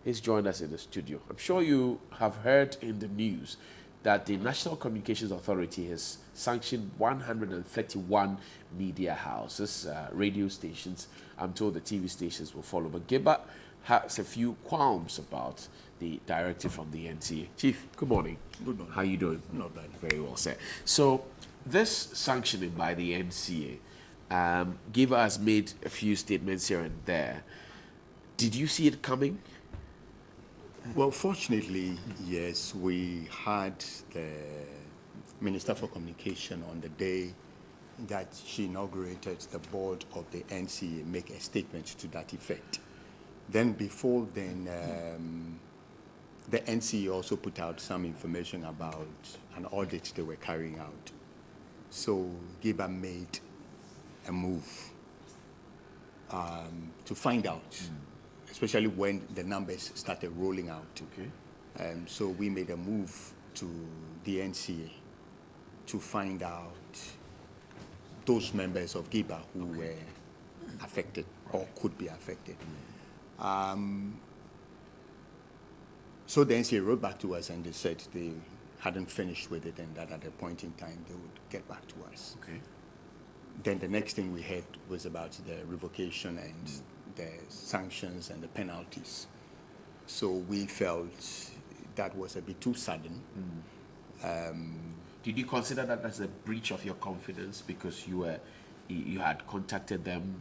He's joined us in the studio. I'm sure you have heard in the news that the National Communications Authority has sanctioned 131 media houses, radio stations. I'm told the TV stations will follow. But Giba has a few qualms about the directive from the NCA. Chief, good morning. Good morning. How are you doing? Not bad. Very well, sir. So this sanctioning by the NCA, Giba has made a few statements here and there. Did you see it coming? Well, fortunately, yes, we had the Minister for Communication on the day that she inaugurated the board of the NCA make a statement to that effect. Then before then, the NCA also put out some information about an audit they were carrying out. So Giba made a move to find out, especially when the numbers started rolling out. Okay. So we made a move to the NCA to find out those members of GIBA who were affected or could be affected. So the NCA wrote back to us and they said they hadn't finished with it and that at a point in time they would get back to us. Okay. Then the next thing we heard was about the revocation and the sanctions and the penalties. So we felt that was a bit too sudden. Did you consider that as a breach of your confidence because you had contacted them,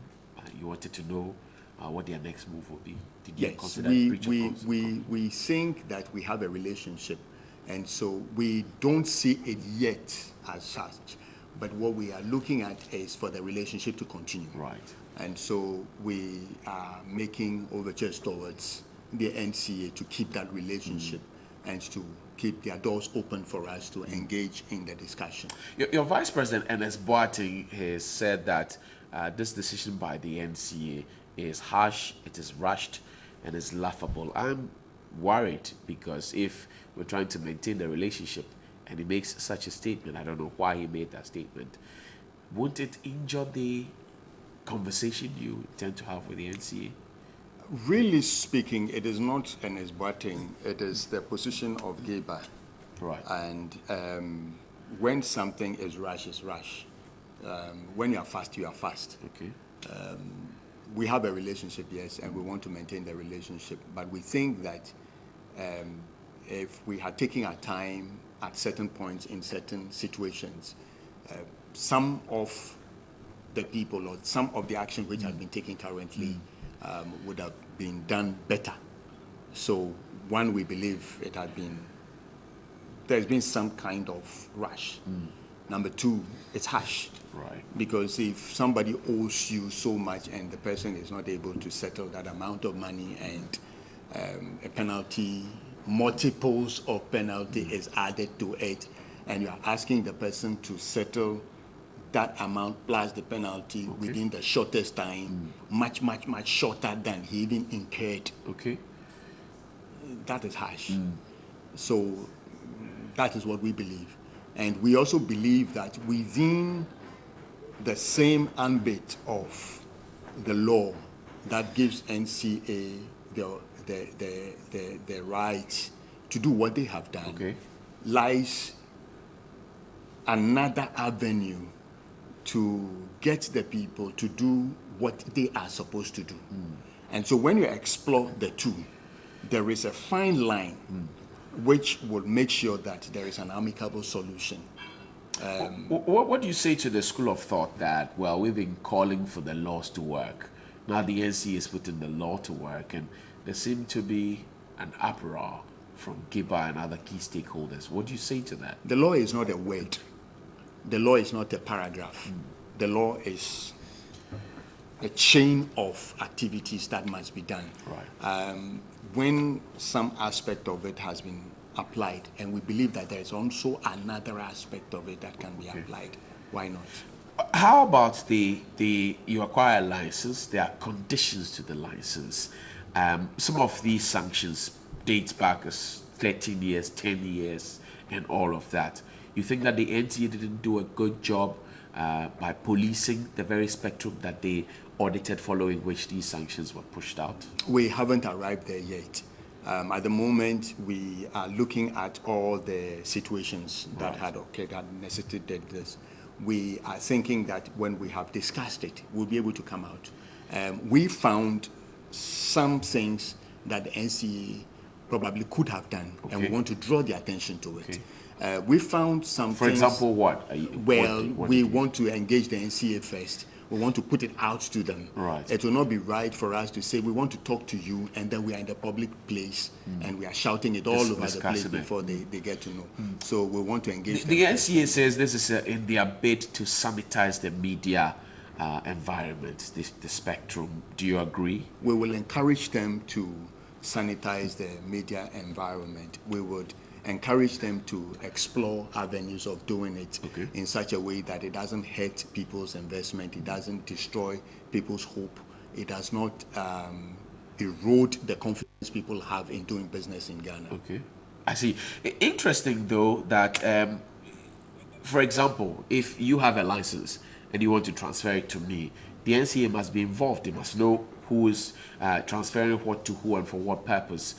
you wanted to know what their next move would be? Did you consider a breach of confidence? We think that we have a relationship, and so we don't see it yet as such. But what we are looking at is for the relationship to continue. Right. And so we are making overtures towards the NCA to keep that relationship and to keep their doors open for us to engage in the discussion. Your Vice President, Ernest Boateng, has said that this decision by the NCA is harsh, it is rushed, and is laughable. I'm worried because if we're trying to maintain the relationship and he makes such a statement, I don't know why he made that statement, won't it injure the conversation you intend to have with the NCA? Really speaking, it is not Ernest Boateng, it is the position of GIBA. Right. And when something is rush, it's rush. When you are fast, you are fast. Okay. We have a relationship, yes, and we want to maintain the relationship. But we think that if we had taken our time at certain points in certain situations. Some of the people or some of the action which has been taken currently would have been done better. So one, we believe there's been some kind of rush. Number two, it's harsh. Right. Because if somebody owes you so much and the person is not able to settle that amount of money and a penalty, multiples of penalty is added to it, and you are asking the person to settle that amount plus the penalty within the shortest time, much shorter than he even incurred. Okay. That is harsh. So that is what we believe. And we also believe that within the same ambit of the law that gives NCA the right to do what they have done, lies another avenue to get the people to do what they are supposed to do. And so when you explore the two, there is a fine line which will make sure that there is an amicable solution. What do you say to the school of thought that, well, we've been calling for the laws to work. Now the NCA is putting the law to work, and there seems to be an uproar from GIBA and other key stakeholders. What do you say to that? The law is not a word. The law is not a paragraph. The law is a chain of activities that must be done. Right. When some aspect of it has been applied, and we believe that there is also another aspect of it that can be applied, why not? How about you acquire a license? There are conditions to the license. Some of these sanctions date back as 13 years, 10 years, and all of that. You think that the NTA didn't do a good job by policing the very spectrum that they audited, following which these sanctions were pushed out? We haven't arrived there yet. At the moment, we are looking at all the situations that had occurred, that necessitated this. We are thinking that when we have discussed it, we'll be able to come out. We found some things that the NCA probably could have done, and we want to draw the attention to it. We found some For example, what? We want to engage the NCA first. We want to put it out to them. Right. It will not be right for us to say we want to talk to you and then we are in the public place and we are shouting it all over the place before they get to know. So we want to engage them. The NCA says this is in their bid to sanitize the media environment, the spectrum. Do you agree? We will encourage them to sanitize the media environment. We would encourage them to explore avenues of doing it in such a way that it doesn't hurt people's investment, it doesn't destroy people's hope, it does not erode the confidence people have in doing business in Ghana. Okay, I see. Interesting though that, for example, if you have a license and you want to transfer it to me, the NCA must be involved. They must know who is transferring what to who and for what purpose.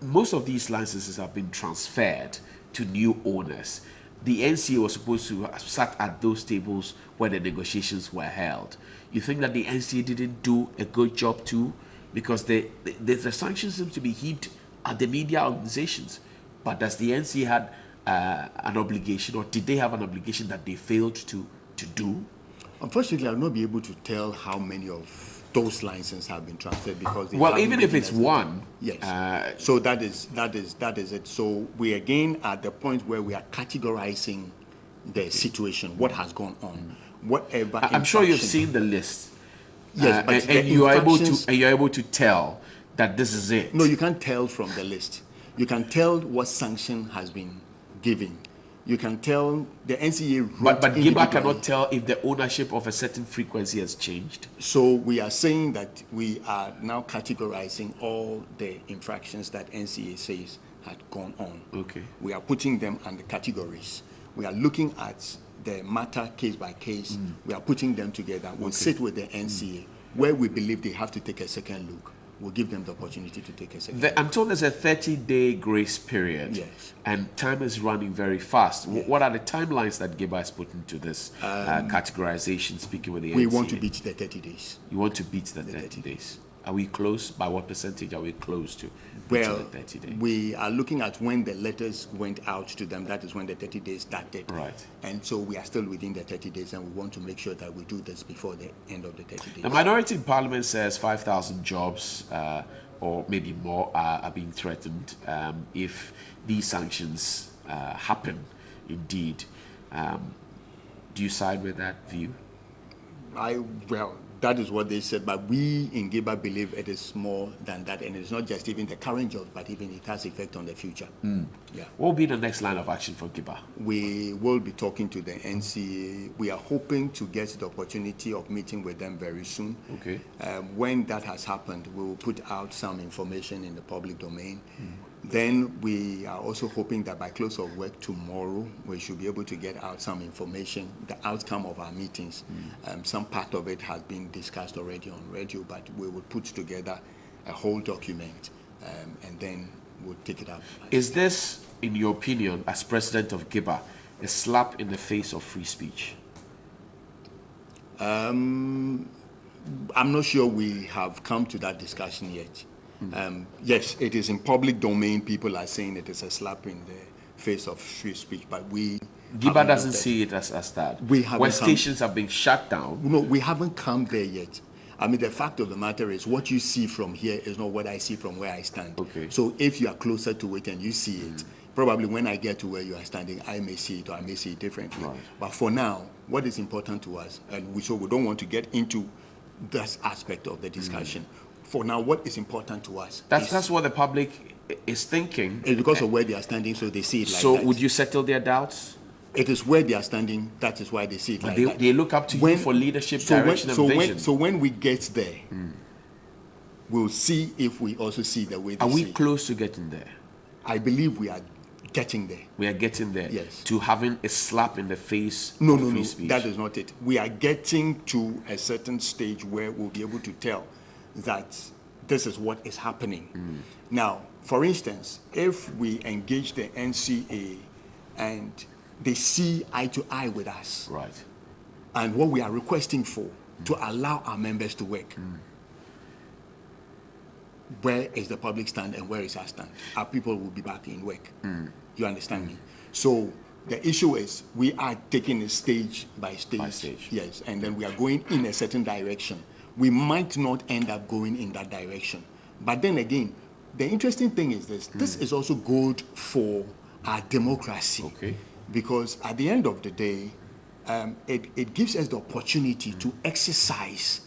Most of these licenses have been transferred to new owners. The NCA was supposed to have sat at those tables where the negotiations were held. You think that the NCA didn't do a good job too? Because the sanctions seem to be heaped at the media organizations. But does the NCA had an obligation, or did they have an obligation that they failed to do? Unfortunately, I'll not be able to tell how many of those licenses have been transferred because even if it's one, yes. So that is it. So we again at the point where we are categorizing the situation, what has gone on, whatever. I'm sure you've seen the list. Yes, but and you are able to tell that this is it. No, you can't tell from the list. You can tell what sanction has been given. You can tell the NCA. But GIBA cannot tell if the ownership of a certain frequency has changed. So we are saying that we are now categorizing all the infractions that NCA says had gone on. Okay. We are putting them under categories. We are looking at the matter case by case. We are putting them together. We'll sit with the NCA where we believe they have to take a second look. We'll give them the opportunity to take a second look. I'm told there's a 30-day grace period. Yes. And time is running very fast. Yes. What are the timelines that GIBA has put into this categorization, speaking with the NCA? We want to beat the 30 days. You want to beat the 30 days. Are we close? By what percentage are we close to? Well, the 30 days? we are looking at when the letters went out to them. That is when the 30 days started. Right. And so we are still within the 30 days, and we want to make sure that we do this before the end of the 30 days. The minority in parliament says 5,000 jobs or maybe more are being threatened if these sanctions happen indeed. Do you side with that view? Well, that is what they said, but we in Giba believe it is more than that, and it's not just even the current jobs, but even it has effect on the future. Yeah. What will be the next line of action for Giba? We will be talking to the NCA. We are hoping to get the opportunity of meeting with them very soon. Okay. When that has happened, we will put out some information in the public domain. Then we are also hoping that by close of work tomorrow, we should be able to get out some information, the outcome of our meetings. Some part of it has been discussed already on radio, but we will put together a whole document and then we'll take it up. Is this, in your opinion, as president of Giba, a slap in the face of free speech? I'm not sure we have come to that discussion yet. Yes, it is in public domain. People are saying it is a slap in the face of free speech, but we... Giba doesn't see it as that. Where stations are being shut down. No, we haven't come there yet. I mean, the fact of the matter is what you see from here is not what I see from where I stand. Okay. So if you are closer to it and you see it, probably when I get to where you are standing, I may see it or I may see it differently. Right. But for now, what is important to us, and so we don't want to get into this aspect of the discussion. For now, what is important to us? That's what the public is thinking. It's because of where they are standing, so they see it like that. So would you settle their doubts? It is where they are standing, that is why they see it like that. They look up to you for leadership, direction, and vision. So when we get there, we'll see if we also see the way they see it. Are we close to getting there? I believe we are getting there. We are getting there. Yes. To having a slap in the face No, of free speech. that is not it. We are getting to a certain stage where we'll be able to tell that this is what is happening. Now, for instance, if we engage the NCA and they see eye to eye with us, right, and what we are requesting for to allow our members to work, where is the public stand and where is our stand? Our people will be back in work. You understand me? So the issue is we are taking it stage by stage. By stage. Yes, and then we are going in a certain direction. We might not end up going in that direction. But then again, the interesting thing is this. This is also good for our democracy. Okay. Because at the end of the day, it gives us the opportunity to exercise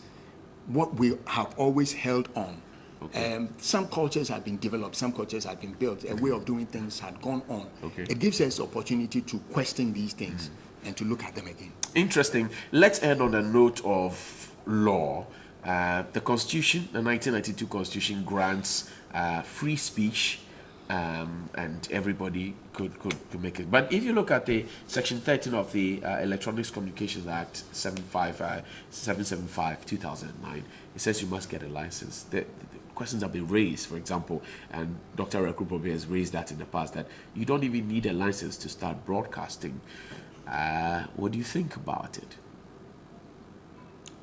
what we have always held on. Okay. Some cultures have been developed, some cultures have been built, a way of doing things had gone on. Okay. It gives us the opportunity to question these things and to look at them again. Interesting. Let's end on a note of law. The Constitution, the 1992 Constitution, grants free speech, and everybody could make it. But if you look at the Section 13 of the Electronics Communications Act 775 2009, it says you must get a license. The questions have been raised, for example, and Dr. Rekrupobi has raised that in the past, that you don't even need a license to start broadcasting. What do you think about it?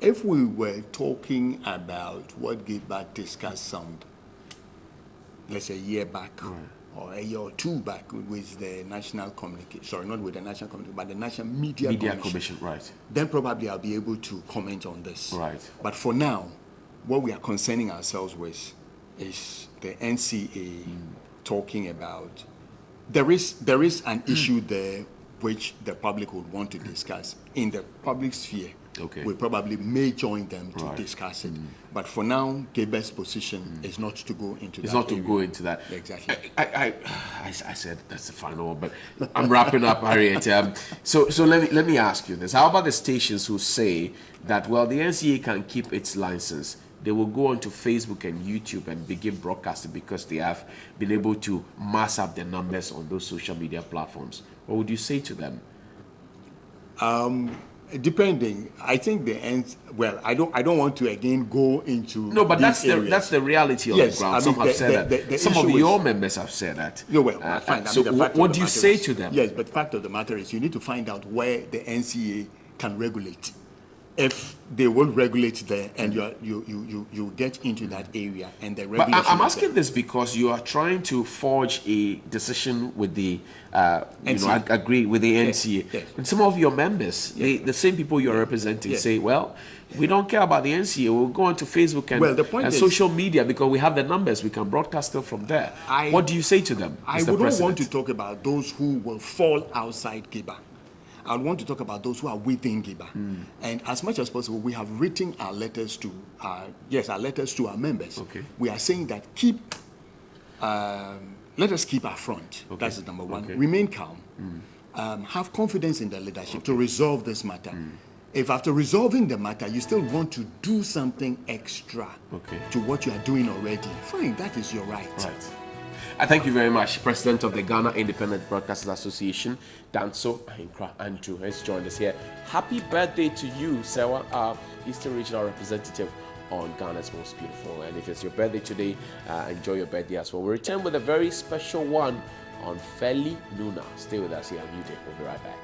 If we were talking about what Gilbert discussed some, let's say a year back, or a year or two back with the National Communication, sorry, not with the National Communication, but the National Media Commission, right? Then probably I'll be able to comment on this. Right. But for now, what we are concerning ourselves with is the NCA talking about, there is an issue there which the public would want to discuss in the public sphere. Okay. We probably may join them to discuss it. But for now, Gaber's position is not to go into that. It's not to go into that. Exactly. I said that's the final one, but I'm wrapping up, Harriet. So let me ask you this. How about the stations who say that, well, the NCA can keep its license? They will go onto Facebook and YouTube and begin broadcasting because they have been able to mass up their numbers on those social media platforms. What would you say to them? Depending, I think the end. Well, I don't want to again go into. No, but that's the reality on the ground. I mean, some have said that. Some of your members have said that. No, well, fine. So what do you say to them? Yes, but the fact of the matter is, you need to find out where the NCA can regulate. if they will regulate there and you get into that area and the But regulation. I'm asking this because you are trying to forge a decision with the, agree with the NCA. Yes. And some of your members, the same people you're representing, say, well, we don't care about the NCA. We'll go onto Facebook and social media because we have the numbers. We can broadcast them from there. What do you say to them, I Mr. would not want President? to talk about those who will fall outside Giba. I want to talk about those who are within Giba. And as much as possible, we have written our letters to our members. Okay. We are saying that let us keep our front. Okay. That's number one. Okay. Remain calm. Have confidence in the leadership to resolve this matter. If after resolving the matter, you still want to do something extra to what you are doing already, fine, that is your right. I thank you very much. President of the Ghana Independent Broadcasters Association, Danso Ahinkra Andrew, has joined us here. Happy birthday to you, Sewa, our Eastern Regional Representative on Ghana's Most Beautiful. And if it's your birthday today, enjoy your birthday as well. We'll return with a very special one on Feli Luna. Stay with us here on NewDay. We'll be right back.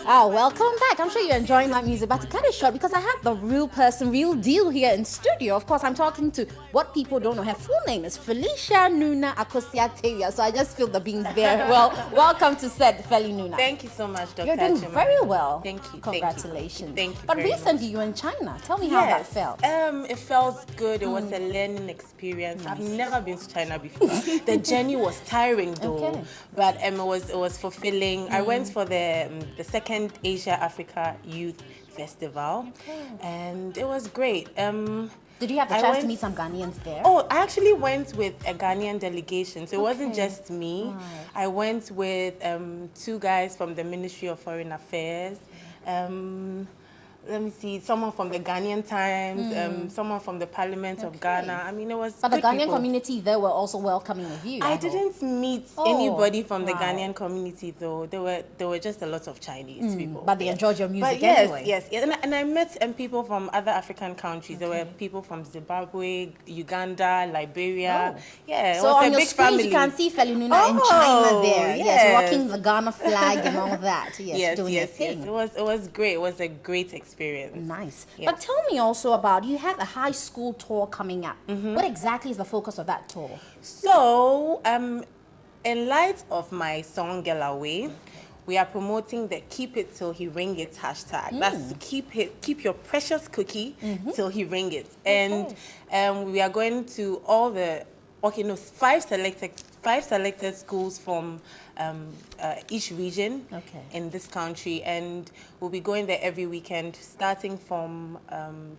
Welcome back. I'm sure you're enjoying that music, but to cut it short, because I have the real person, real deal here in studio. Of course, I'm talking to what people don't know. Her full name is Felicia Nuna Akosua-Tewia, so I just feel the beans there. Well, welcome to set, Feli Nuna. Thank you so much, Dr. You're doing Chima. very well. Thank you. Congratulations. Thank you. But very recently much. you were in China. Tell me how that felt. It felt good. It was a learning experience. I've never been to China before. The journey was tiring though, but it was fulfilling. I went for the second Asia Africa Youth Festival, and it was great. Did you have the chance to meet some Ghanaians there? Oh, I actually went with a Ghanaian delegation, so it wasn't just me. I went with 2 guys from the Ministry of Foreign Affairs. Let me see, someone from the Ghanaian Times, someone from the Parliament of Ghana. I mean, it was But the good Ghanaian people. community there were also welcoming of you. I didn't meet anybody from the Ghanaian community though. There were just a lot of Chinese people. But they enjoyed your music But yes, anyway. yes. And I met people from other African countries. There were people from Zimbabwe, Uganda, Liberia. Yeah, it So was on a your big screen family. you can see Feli Nuna in China there. Yes, yes. rocking the Ghana flag and all that. Yes, doing your yes. thing. It was great. It was a great experience. Nice. Yeah. But tell me also about, you have a high school tour coming up. What exactly is the focus of that tour? So, in light of my song Girl Away, we are promoting the Keep It Till He Ring It hashtag. That's keep your precious cookie till he ring it. And we are going to all the 5 selected schools from each region in this country, and we'll be going there every weekend starting from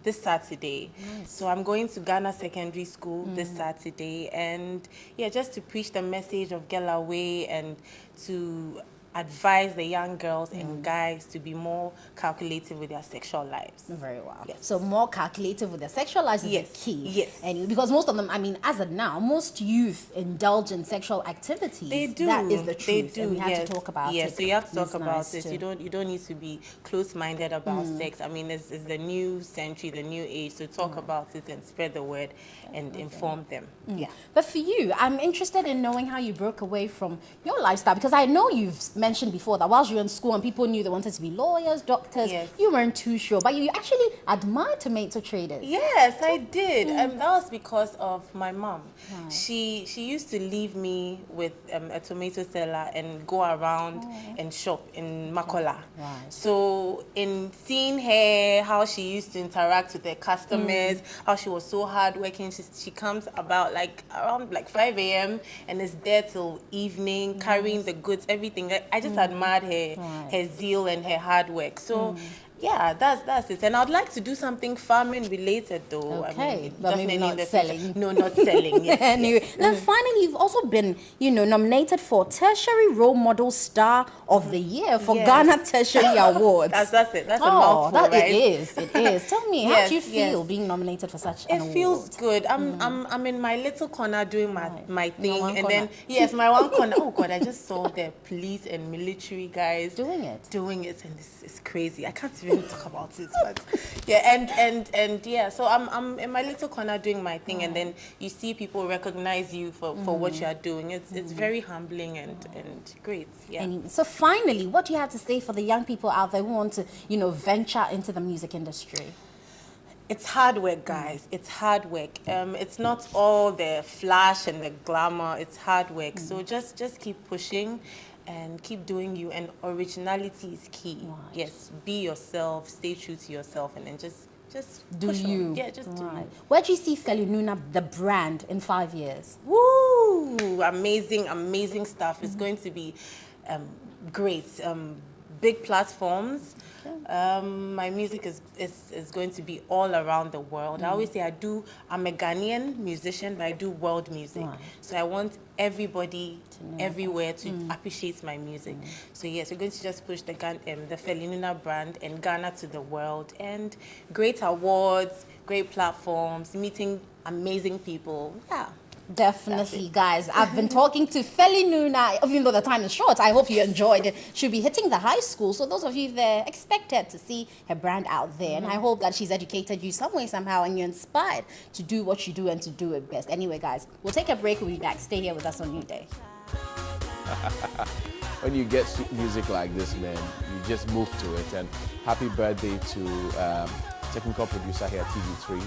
this Saturday. So I'm going to Ghana Secondary School this Saturday, and just to preach the message of Girl Away and to advise the young girls and guys to be more calculative with their sexual lives. Very well. Yes. So more calculative with their sexual lives is the key. Yes. And because most of them, I mean, as of now, most youth indulge in sexual activities. They do. That is the truth. They do. And we have to talk about it. Yes, so you have to talk It's about nice it. to- You don't need to be close-minded about sex. I mean, it's the new century, the new age. So talk about it and spread the word and inform them. Yeah. But for you, I'm interested in knowing how you broke away from your lifestyle, because I know you've mentioned before that whilst you were in school and people knew they wanted to be lawyers, doctors, you weren't too sure, but you actually admired tomato traders. Yes, I did. That was because of my mom. She used to leave me with a tomato seller and go around and shop in Makola. So in seeing her, how she used to interact with her customers, how she was so hardworking, she comes about around 5 a.m. and is there till evening, carrying the goods, everything. I just admired her zeal and her hard work. So yeah, that's it. And I'd like to do something farming related though. Okay, I mean, but maybe definitely not in the selling. future. No, not selling. Yes, Anyway, yes. then finally, you've also been, nominated for Tertiary Role Model Star of the Year for Yes. Ghana Tertiary Awards. That's it. That's a mouthful, right? It is. It is. Tell me, how do you feel being nominated for such an award? It feels good. I'm in my little corner doing my thing, one and corner. then my one corner. Oh God, I just saw the police and military guys doing it, and it's crazy. I can't even talk about it. But yeah, and yeah, so I'm in my little corner doing my thing, and then you see people recognize you for what you are doing. It's very humbling and great. Yeah. And so finally, what do you have to say for the young people out there who want to, you know, venture into the music industry? It's hard work, guys. It's hard work. It's not all the flash and the glamour. It's hard work. So just keep pushing and keep doing you. And originality is key. Right. Yes, be yourself. Stay true to yourself, and then just do push you. on. Yeah, just do you. Where do you see Felinuna, the brand, in 5 years? Woo! Amazing stuff. It's going to be great. Big platforms. My music is going to be all around the world. I always say I'm a Ghanaian musician, but I do world music. Right. So I want everybody everywhere to appreciate my music. So yes, we're going to just push the Felinuna brand and Ghana to the world, and great awards, great platforms, meeting amazing people. Yeah. Definitely, guys. I've been talking to Felinuna, even though the time is short. I hope you enjoyed it. She'll be hitting the high school, so those of you there expected to see her brand out there. And I hope that she's educated you some way, somehow, and you're inspired to do what you do and to do it best. Anyway, guys, we'll take a break. We'll be back. Stay here with us on NewDay. When you get music like this, man, you just move to it. And happy birthday to technical producer here at TV3.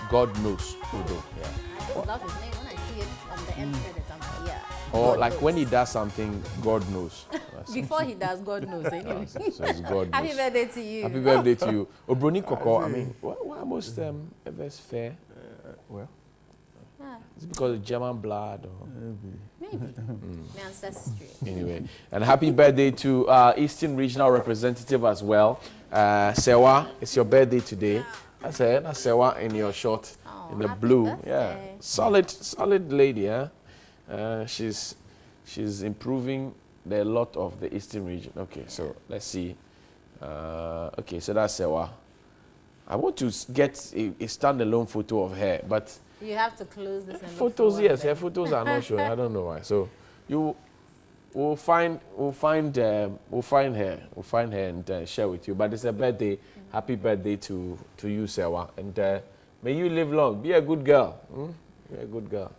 God knows Udo. Yeah. I just love his name when I see it on the end credits. Yeah. Or like when he does something, God knows. Before he does, God knows. Anyway. So it's God knows. Happy birthday to you. Happy birthday to you. Obroni Koko, I mean, why most best fair? Well, is it because of German blood or maybe my ancestry. Anyway, and happy birthday to Eastern Regional Representative as well. Sewa, it's your birthday today. That's Sewa in your short, in the blue. Birthday. Yeah, solid lady. Huh? She's improving a lot of the Eastern region. Okay, so let's see. Okay, so that's Sewa. I want to get a standalone photo of her, but you have to close this. And photos, yes, her photos are not showing. I don't know why. So we'll find her and share with you. But it's a birthday. Happy birthday to you, Sewa, and may you live long. Be a good girl. Be a good girl.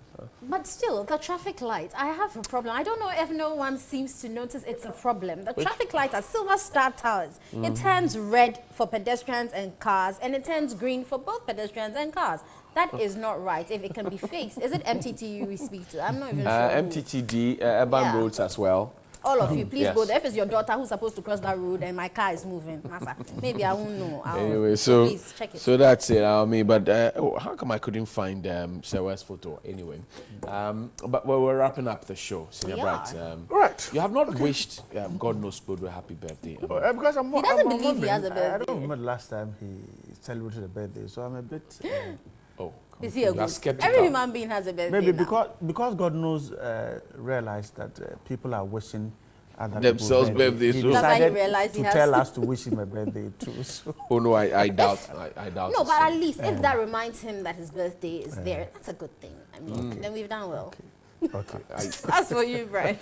But still, the traffic light, I have a problem. I don't know if no one seems to notice it's a problem. The traffic light at Silver Star Towers, it turns red for pedestrians and cars, and it turns green for both pedestrians and cars. That is not right. If it can be fixed, is it MTTU we speak to? I'm not even sure. MTTD, urban roads as well. All of you, please go there. If it's your daughter who's supposed to cross that road and my car is moving, maybe I won't know. Anyway, so that's it. But how come I couldn't find Sewa's photo? Anyway, but we're wrapping up the show, Senior Bright. Right. You have not wished God knows Kodo a happy birthday. Because he doesn't believe he has a birthday. I don't remember last time he celebrated a birthday, so I'm a bit. Is he a good? Every human being has a birthday. Maybe because God knows, realized that people are wishing other themselves birthdays. He decided to tell us to wish him a birthday too. So. Oh no, I doubt. I doubt. No, but at least if that reminds him that his birthday is there, that's a good thing. I mean, then we've done well. Okay. That's for you, Brian.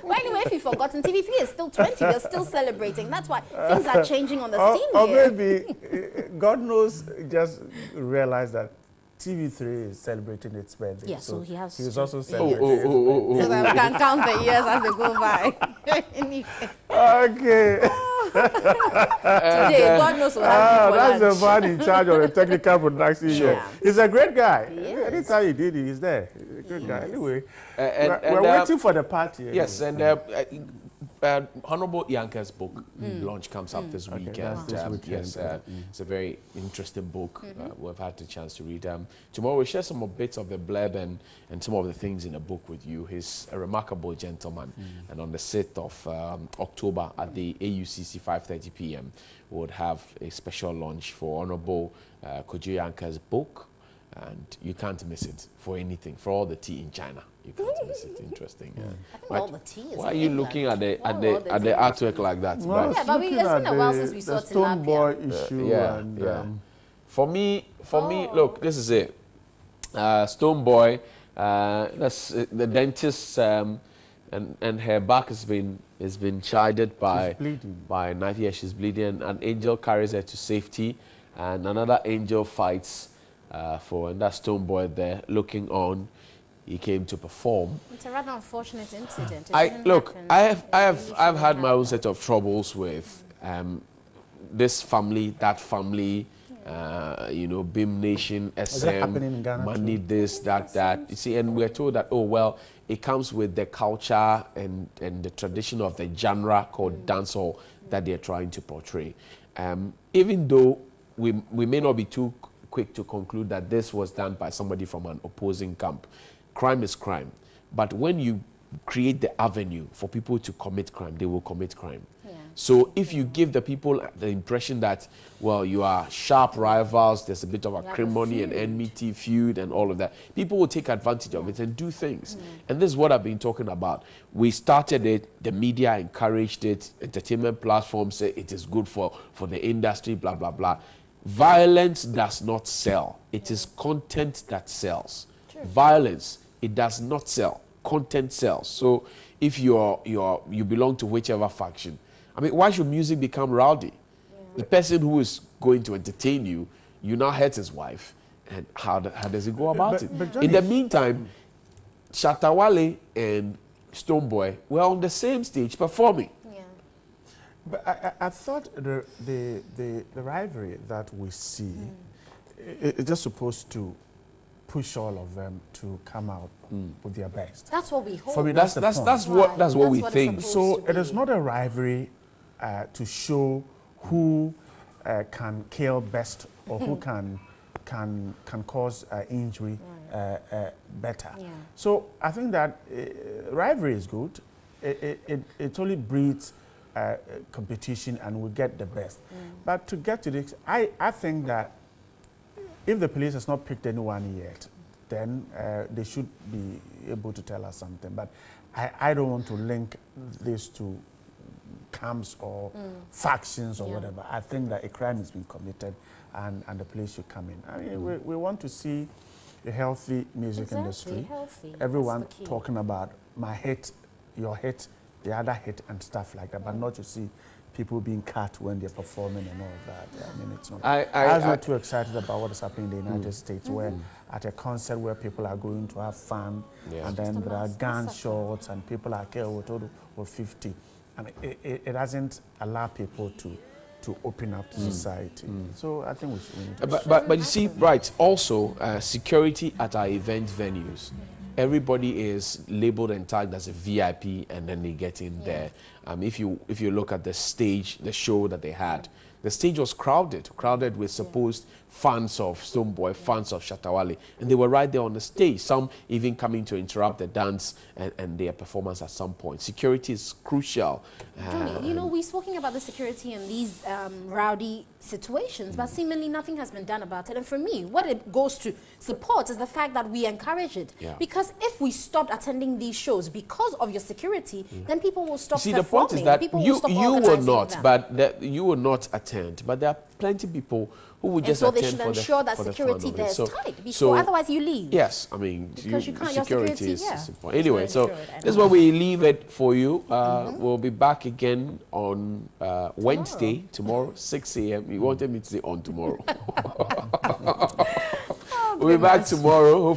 Well, anyway, if you've forgotten, TV3 is still 20. They're still celebrating. That's why things are changing on the scene or here. Maybe God knows, just realized that TV3 is celebrating its birthday. Yeah, so he has. He's also celebrating. So that we can count the years as they go by. Okay. Today, God knows what happened. That's the man in charge of the technical production. Yeah. He's a great guy. Yes. Anytime he did it, he's there. He's a good guy. Anyway, we're waiting for the party. Yes, and Honorable Yanka's book launch comes up this weekend. Yes, it's a very interesting book. We've had the chance to read. Tomorrow we'll share some more bits of the blurb and some of the things in the book with you. He's a remarkable gentleman. And on the 6th of October at the AUCC 5:30 p.m. we would have a special launch for Honorable Kojo Yanka's book. And you can't miss it for anything, for all the tea in China. You can't miss it. Interesting. All the tea is why are you looking at the artwork like that? Well, yeah, but it's been a while since we saw Stone Boy issue. For me, look, this is it. Stone Boy, that's the dentist's and her back has been chided by knife. Yeah, she's bleeding. And an angel carries her to safety, and another angel fights and that stone boy there looking on. He came to perform. It's a rather unfortunate incident. I've had my own set of troubles with this family, that family. You know, BIM Nation, SM, money, this, that. You see, and we're told that, oh, well, it comes with the culture and the tradition of the genre called dancehall that they're trying to portray. Even though we may not be too quick to conclude that this was done by somebody from an opposing camp. Crime is crime. But when you create the avenue for people to commit crime, they will commit crime. So if you give the people the impression that, well, you are sharp rivals, there's a bit of acrimony and enmity, feud and all of that, people will take advantage of it and do things. And this is what I've been talking about. We started it, the media encouraged it, entertainment platforms say it is good for the industry, blah, blah, blah. Violence does not sell. It is content that sells. Violence, it does not sell. Content sells. So if you belong to whichever faction, I mean, why should music become rowdy? The person who is going to entertain you, you now hurt his wife. And how does he go about it? In the meantime, Shatawale and Stoneboy were on the same stage performing. But I thought the rivalry that we see is just supposed to push all of them to come out with their best. That's what we hope. For me, that's what we think. So it is not a rivalry to show who can kill best or who can cause injury better. So I think that rivalry is good. It only breeds competition and we get the best. But to get to this, I think that if the police has not picked anyone yet, then they should be able to tell us something. But I don't want to link this to camps or factions or whatever. I think that a crime has been committed and the police should come in. I mean, we want to see a healthy music industry. Everyone talking about my hit, your hit, the other hit and stuff like that, but not to see people being cut when they're performing and all of that. I mean, it's not. I'm not too excited about what is happening in the United States, where at a concert where people are going to have fun, and then there are gunshots and people are killed with 50. And it doesn't allow people to open up to society. So I think we need to... But you see, right, also security at our event venues. Everybody is labeled and tagged as a VIP and then they get in there. If you look at the stage, the show that they had, the stage was crowded with supposed fans of Stoneboy, fans of Shatawale, and they were right there on the stage, some even coming to interrupt the dance and their performance at some point. Security is crucial. Johnny, you know, we're talking about the security in these rowdy situations, but seemingly nothing has been done about it. And for me, what it goes to support is the fact that we encourage it. Because if we stopped attending these shows because of your security, then people will stop performing. See, the point is that you will not attend, but there are plenty of people who would just attend for the fun of it. So they should ensure that security there is tight, before otherwise you leave. Yes, I mean, because you can't, security is important. Anyway, so this is where we leave it for you. We'll be back again on Wednesday, tomorrow, 6 a.m. You wanted me to say on tomorrow. We'll be back tomorrow.